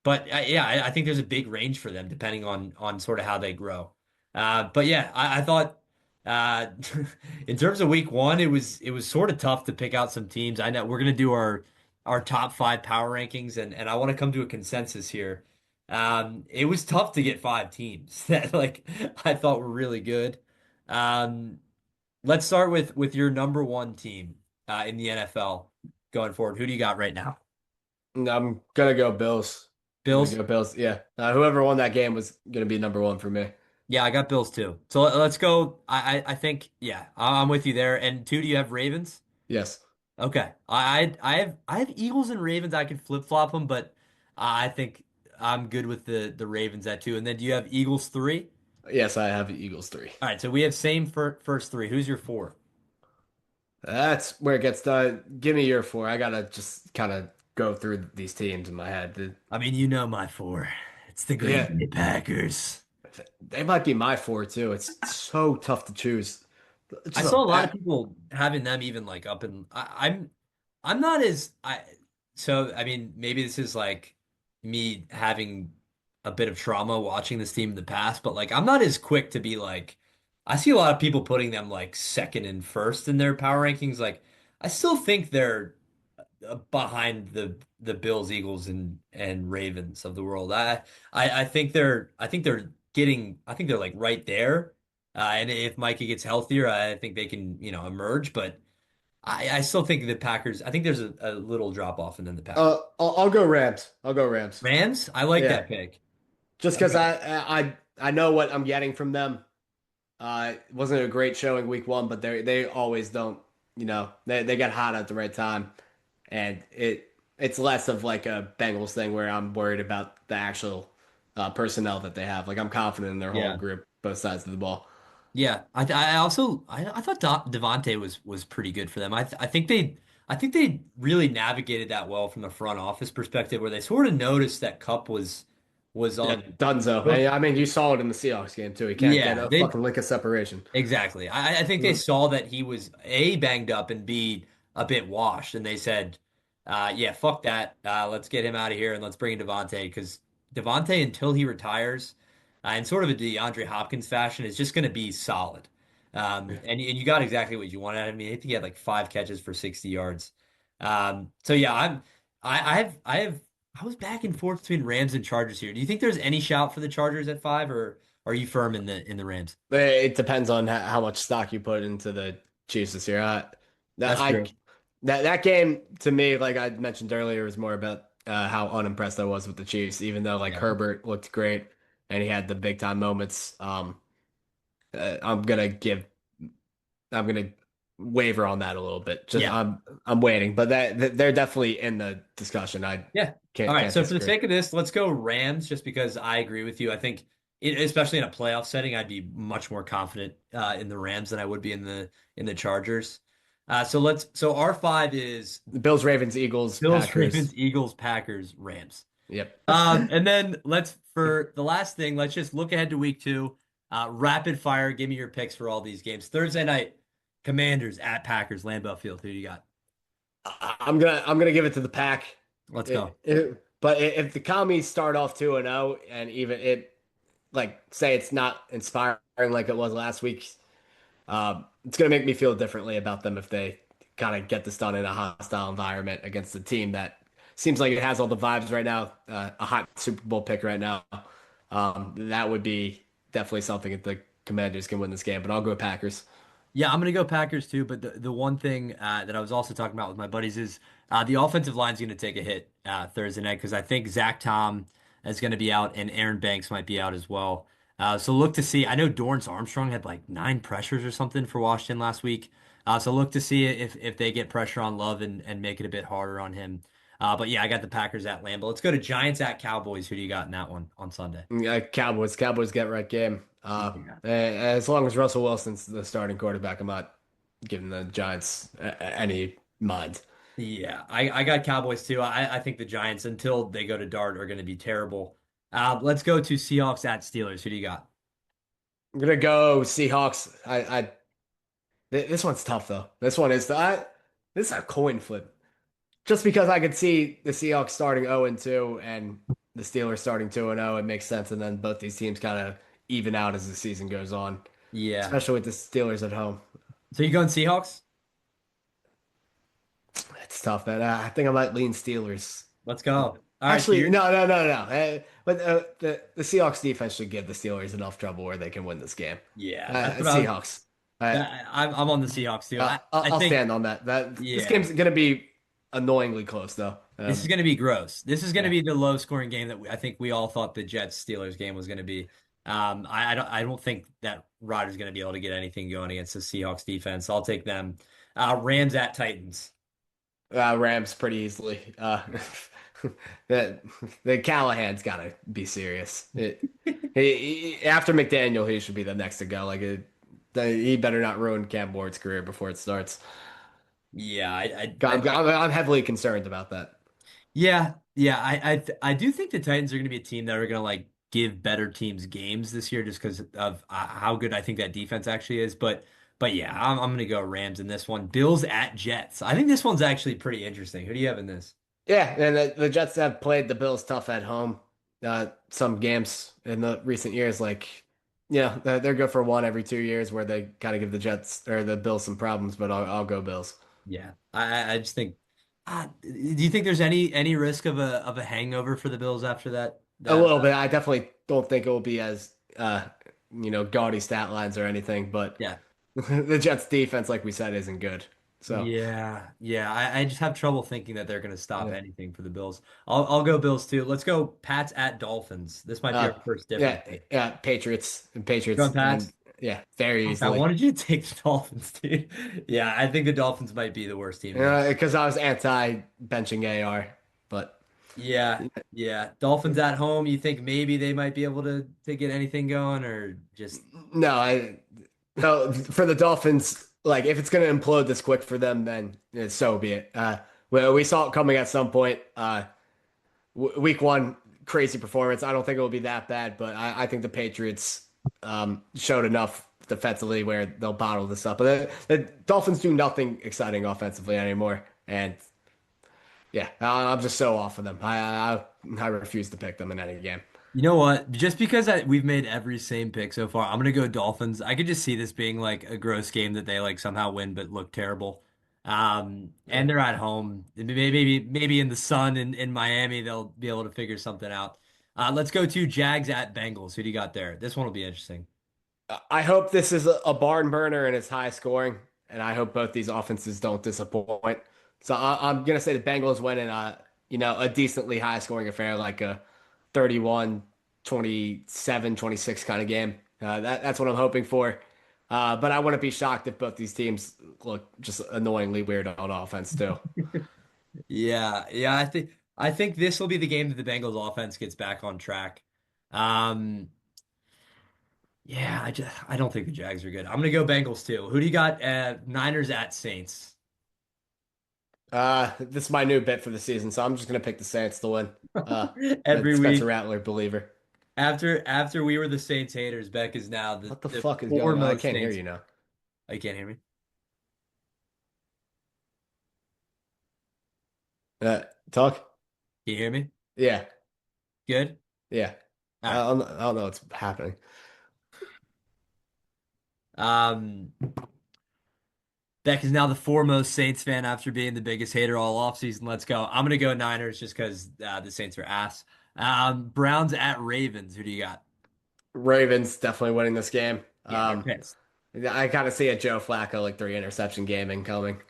but yeah, I think there's a big range for them depending on sort of how they grow. But yeah, I thought uh, in terms of week one, it was sort of tough to pick out some teams. I know we're gonna do our top five power rankings, and I want to come to a consensus here. It was tough to get five teams that like I thought were really good. Um, let's start with your number one team in the NFL going forward. Who do you got right now? I'm gonna go Bills. I'm gonna Bills? go Bills. Yeah, whoever won that game was gonna be number one for me. Yeah, I got Bills too. So let's go. I think yeah, I'm with you there. And two, do you have Ravens? Yes, Okay, I have Eagles and Ravens. I could flip flop them, but I think I'm good with the Ravens at two. And then do you have Eagles three? yes, I have the Eagles three. All right, so we have same first three. Who's your four? That's where it gets done. Give me your four. I gotta just kind of go through these teams in my head. I mean, you know my four. It's the Green Yeah, Bay Packers. they might be my four too. It's so tough to choose. It's I just saw a lot of a people having them even like up in I'm not as I so I mean maybe this is like me having a bit of trauma watching this team in the past, but like I'm not as quick to be like I see a lot of people putting them like second and first in their power rankings. Like I still think they're behind the Bills, Eagles, and Ravens of the world. I think they're getting I think they're like right there. And if Mikey gets healthier, I think they can, emerge. But I still think the Packers, I think there's a little drop off and then the Packers. I'll go Rams. I'll go Rams. Rams, I like Yeah, that pick. just because Okay. I know what I'm getting from them. It wasn't a great showing week one, but they always don't. They get hot at the right time, and it's less of like a Bengals thing where I'm worried about the actual personnel that they have. Like I'm confident in their whole Yeah. group, both sides of the ball. Yeah. I also I thought Devontae was pretty good for them. I think they really navigated that well from the front office perspective where they sort of noticed that Cup was Yeah, on Dunzo. both. I mean, you saw it in the Seahawks game too. He can't get Yeah, a they fucking lick of separation. exactly. I think they Mm. saw that he was A, banged up and B, a bit washed, and they said, yeah, fuck that. Let's get him out of here and let's bring in Devontae because Devontae, until he retires, in sort of a DeAndre Hopkins fashion, is just going to be solid. And you got exactly what you wanted out of me. I think he had like 5 catches for 60 yards. So yeah, I was back and forth between Rams and Chargers here. Do you think there's any shout for the Chargers at 5, or are you firm in the Rams? It depends on how much stock you put into the Chiefs this year. That That's I true. that game to me, like I mentioned earlier, was more about how unimpressed I was with the Chiefs. Even though like Yeah. Herbert looked great and he had the big time moments, I'm gonna waver on that a little bit. Just Yeah. I'm waiting, but they're definitely in the discussion. I Yeah. All can't right. can't So for the disagree. sake of this, let's go Rams just because I agree with you. I think especially in a playoff setting, I'd be much more confident in the Rams than I would be in the Chargers. So our 5 is The Bills, Ravens, Eagles, Bills, Packers. Ravens, Eagles, Packers, Rams. Yep. And then for the last thing, let's just look ahead to week 2. Rapid fire, give me your picks for all these games. Thursday night, Commanders at Packers, Lambeau Field. Who do you got? I'm gonna give it to the Pack. Let's go. But if the commies start off 2-0 and even it like say it's not inspiring like it was last week, it's gonna make me feel differently about them if they kind of get this done in a hostile environment against a team that seems like it has all the vibes right now, a hot Super Bowl pick right now. That would be definitely something if the Commanders can win this game. But I'll go Packers. Yeah, I'm gonna go Packers too. But the one thing that I was also talking about with my buddies is the offensive line's gonna take a hit Thursday night because I think Zach Tom is gonna be out and Aaron Banks might be out as well. So look to see. I know Dorrance Armstrong had like 9 pressures or something for Washington last week. So look to see if they get pressure on Love and make it a bit harder on him. But yeah, I got the Packers at Lambeau. Let's go to Giants at Cowboys. Who do you got in that one on Sunday? Yeah, Cowboys get right game. Yeah. As long as Russell Wilson's the starting quarterback, I'm not giving the Giants any mind. Yeah, I got Cowboys too. I think the Giants, until they go to Dart, are going to be terrible. Let's go to Seahawks at Steelers. Who do you got? I'm gonna go Seahawks. This one's tough though. This is a coin flip. Just because I could see the Seahawks starting 0-2 and the Steelers starting 2-0, it makes sense. And then both these teams kind of even out as the season goes on, Yeah. especially with the Steelers at home. So you going Seahawks? It's tough, man. I think I might lean Steelers. Let's go. All right, so Actually, you're no. But the Seahawks defense should give the Steelers enough trouble where they can win this game. yeah. That's what Seahawks. I, I'm on the Seahawks too. I I'll think stand on that. This yeah. game's gonna be annoyingly close, though. This is going to be gross. This is going to Yeah. be the low scoring game that I think we all thought the Jets Steelers game was going to be. I don't think that Rodgers going to be able to get anything going against the Seahawks defense. I'll take them. Rams at Titans. Rams pretty easily. The the Callahan's got to be serious. After McDaniel, he should be the next to go. He better not ruin Cam Ward's career before it starts. Yeah, I'm heavily concerned about that. Yeah, yeah. I do think the Titans are going to be a team that are going to like give better teams games this year, just because of how good I think that defense actually is. But yeah, I'm going to go Rams in this one. Bills at Jets. I think this one's actually pretty interesting. Who do you have in this? Yeah, and the Jets have played the Bills tough at home. Some games in the recent years, like they're good for one every 2 years, where they kind of give the Jets or the Bills some problems. But I'll go Bills. Yeah, I just think. Do you think there's any risk of a hangover for the Bills after that? A That little bit. I definitely don't think it will be as gaudy stat lines or anything, but yeah. the Jets defense, like we said, isn't good. So Yeah, yeah. I just have trouble thinking that they're going to stop yeah, anything for the Bills. I'll go Bills too. Let's go Pats at Dolphins. This might be our first difference yeah, here. yeah. Patriots and Patriots, Going and Pats. yeah, very I easily. wanted you to take the Dolphins, dude. Yeah, I think the Dolphins might be the worst team in this. Because I was anti benching AR, but Yeah, yeah. Dolphins at home. You think maybe they might be able to get anything going, or just no, no, for the Dolphins, like if it's gonna implode this quick for them, then so be it. Well, we saw it coming at some point. Week one, crazy performance. I don't think it will be that bad, but I think the Patriots showed enough defensively where they'll bottle this up. But the Dolphins do nothing exciting offensively anymore, and yeah, I'm just so off of them. I refuse to pick them in any game. you know what? Just because we've made every same pick so far, I'm gonna go Dolphins. I could just see this being like a gross game that they like somehow win but look terrible. Yeah. And they're at home. Maybe in the sun in Miami they'll be able to figure something out. Let's go to Jags at Bengals. Who do you got there? This one will be interesting. I hope this is a barn burner and it's high scoring, and I hope both these offenses don't disappoint. So I'm gonna say the Bengals win in a decently high scoring affair, like a 31, 27, 26 kind of game. That's what I'm hoping for. But I wouldn't be shocked if both these teams look just annoyingly weird on offense too. Yeah, yeah, I think this will be the game that the Bengals offense gets back on track. Um, yeah, I don't think the Jags are good. I'm gonna go Bengals too. Who do you got? Niners at Saints. This is my new bet for the season, so I'm just gonna pick the Saints to win. Every Spencer week Rattler believer. after we were the Saints haters, Beck is now the What the the fuck is going on? I foremost can't hear Saints. you now. Oh, you can't hear me? Talk. Can you hear me? Yeah. Good. Yeah. All right. I don't know what's happening. Um, Beck is now the foremost Saints fan after being the biggest hater all offseason. Let's go. I'm gonna go Niners just because the Saints are ass. Browns at Ravens. Who do you got? Ravens definitely winning this game. Yeah, they're pissed. I kind of see a Joe Flacco like three interception game incoming.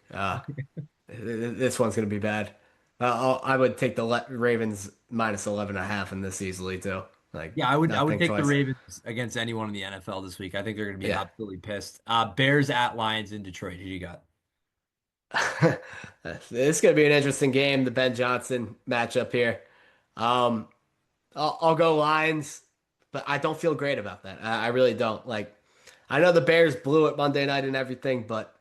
This one's gonna be bad. I would take the Ravens minus 11 and a half in this easily too. Like Yeah, I not would think take the twice. Ravens against anyone in the NFL this week. I think they're gonna be Yeah. absolutely pissed. Bears at Lions in Detroit. Who do you got? This is gonna be an interesting game, the Ben Johnson matchup here. Um, I'll go Lions, but I don't feel great about that. I really don't. Like, I know the Bears blew it Monday night and everything, but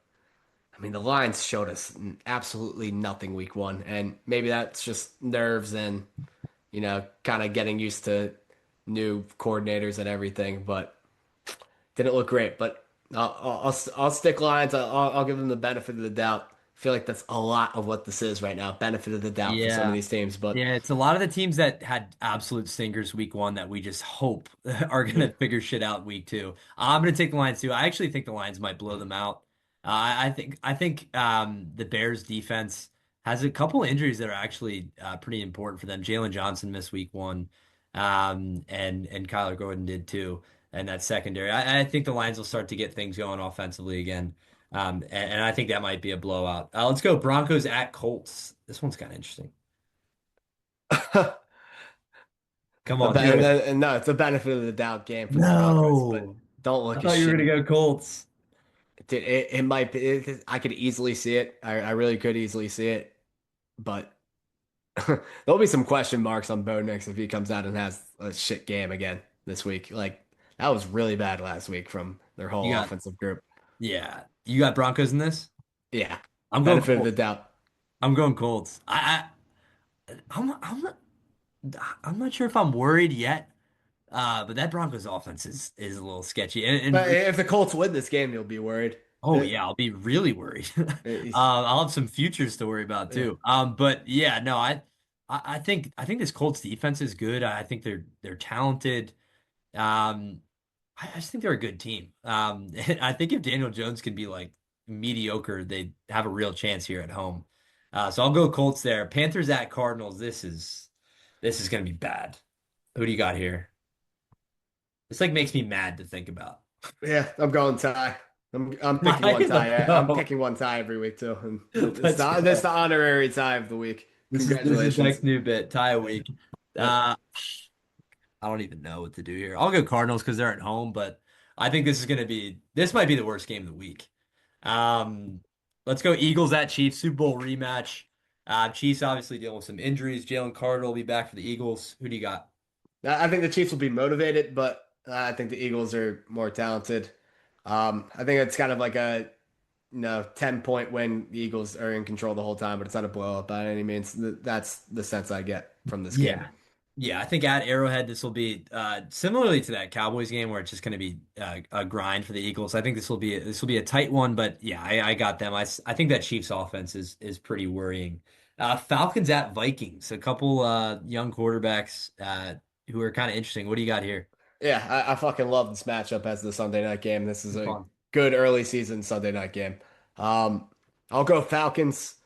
I mean, the Lions showed us absolutely nothing week one, and maybe that's just nerves and kind of getting used to new coordinators and everything. But didn't look great. But I'll stick Lions. I'll give them the benefit of the doubt. I feel like that's a lot of what this is right now. Benefit of the doubt for some of Yeah. these teams, but Yeah, it's a lot of the teams that had absolute stinkers week one that we just hope are gonna figure shit out week two. I'm gonna take the Lions too. I actually think the Lions might blow them out. I think the Bears defense has a couple injuries that are actually pretty important for them. Jalen Johnson missed week one, and Kyler Gordon did too, and that secondary. I think the Lions will start to get things going offensively again. And I think that might be a blowout. Let's go Broncos at Colts. This one's kind of interesting. Come on, do it. and no, it's a benefit of the doubt game for the Broncos, but No. don't I look as thought you were gonna shitty. go Colts. It might be. I could easily see it. I really could easily see it, but there'll be some question marks on Bo Nix if he comes out and has a shit game again this week. Like that was really bad last week from their You whole got offensive group. yeah. You got Broncos in this? Yeah, I'm going benefit of the Colts. doubt. I'm going Colts. I'm not I'm not sure if I'm worried yet. But that Broncos offense is a little sketchy. But And if the Colts win this game, you'll be worried. oh yeah, I'll be really worried. I'll have some futures to worry about Yeah. too. But yeah, no, I think this Colts defense is good. I think they're talented. Um, I just think they're a good team. And I think if Daniel Jones can be like mediocre, they have a real chance here at home. So I'll go Colts there. Panthers at Cardinals. This is gonna be bad. Who do you got here? This like makes me mad to think about. Yeah, I'm going tie. I'm picking one tie. Let's Yeah, I'm go. picking one tie every week too, and Let's that's go. the honorary tie of the week. This is Congratulations. next new bit, tie a week. Yep. Uh, I don't even know what to do here. I'll go Cardinals because they're at home, but I think this might be the worst game of the week. Um, let's go Eagles at Chiefs, Super Bowl rematch. Chiefs obviously dealing with some injuries. Jalen Carter will be back for the Eagles. Who do you got? I think the Chiefs will be motivated, but I think the Eagles are more talented. I think it's kind of like a 10-point win. The Eagles are in control the whole time, but it's not a blow up by any means. That's the sense I get from this game. Yeah. Yeah, I think at Arrowhead this will be similarly to that Cowboys game where it's just going to be a grind for the Eagles. I think this will be a tight one, but yeah, I got them. I think that Chiefs offense is pretty worrying. Falcons at Vikings, a couple young quarterbacks who are kind of interesting. What do you got here? Yeah, I fucking love this matchup as the Sunday night game. This is a Fun. good early season Sunday night game. Um, I'll go Falcons.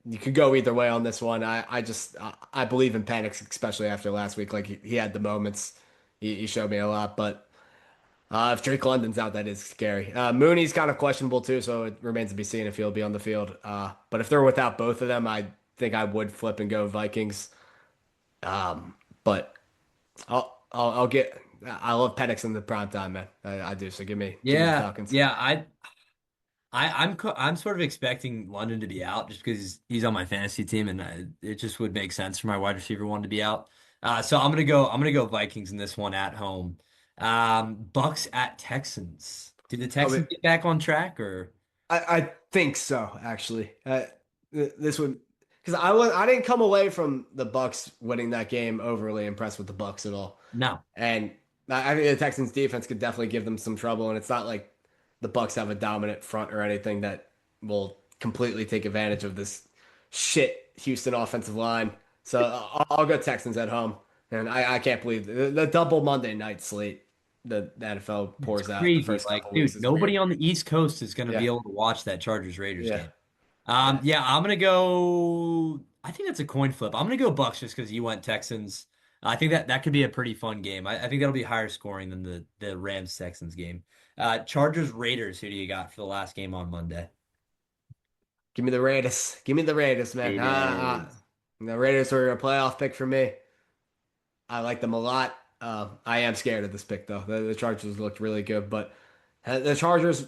You could go either way on this one. I believe in Penix, especially after last week. Like he had the moments. He showed me a lot, but if Drake London's out, that is scary. Mooney's kind of questionable too, so it remains to be seen if he'll be on the field. But if they're without both of them, I think I would flip and go Vikings. But I'll get. I love Penix in the prime time, man. I do. So give me the Yeah, Falcons. yeah. I'm sort of expecting London to be out just because he's on my fantasy team, and it just would make sense for my wide receiver one to be out. So I'm gonna go Vikings in this one at home. Bucks at Texans. Did the I mean, Texans get back on track or I think so actually. This would because I didn't come away from the Bucks winning that game overly impressed with the Bucks at all. no? And I think the Texans defense could definitely give them some trouble. And it's not like the Bucks have a dominant front or anything that will completely take advantage of this shit Houston offensive line. So I'll go Texans at home. And I can't believe the double Monday night slate the NFL It's pours out the crazy. first Like, couple weeks dude, is nobody weird. on the East Coast is gonna be Yeah, able to watch that Chargers Raiders yeah, game. yeah. Yeah, I'm gonna go. I think that's a coin flip. I'm gonna go Bucks just because you went Texans. I think that could be a pretty fun game. I think that'll be higher scoring than the Rams Texans game. Chargers Raiders. Who do you got for the last game on Monday? Give me the Raiders. Give me the Raiders, man. Raiders. The Raiders are a playoff pick for me. I like them a lot. I am scared of this pick though. The Chargers looked really good, but the Chargers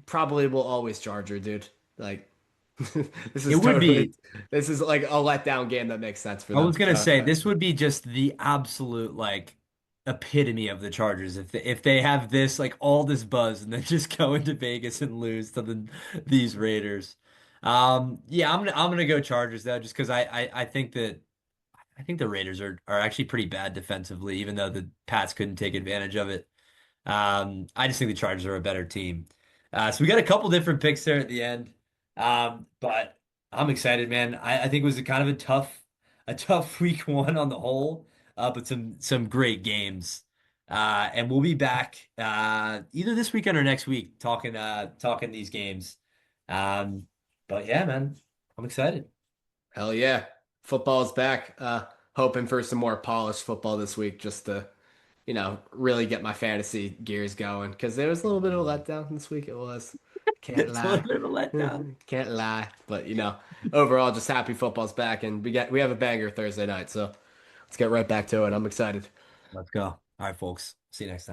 probably will always Charger, dude. Like this It is would totally be. this is like a letdown game that makes sense for I them. was gonna say this would be just the absolute like epitome of the Chargers if they have this like all this buzz and then just go into Vegas and lose to these Raiders. Yeah, I'm gonna go Chargers though, just because I think the Raiders are actually pretty bad defensively, even though the Pats couldn't take advantage of it. I just think the Chargers are a better team. So we got a couple different picks there at the end. But I'm excited, man. I think it was a kind of a tough week one on the whole, but some great games. And we'll be back either this weekend or next week talking these games. Um, but yeah, man, I'm excited. Hell yeah. Football's back. Hoping for some more polished football this week just to, really get my fantasy gears going. Because there was a little bit of a letdown this week. It was. Can't It's a lie. little bit of a letdown. Can't lie. But, overall, just happy football's back. And we have a banger Thursday night. So let's get right back to it. I'm excited. Let's go. All right, folks. See you next time.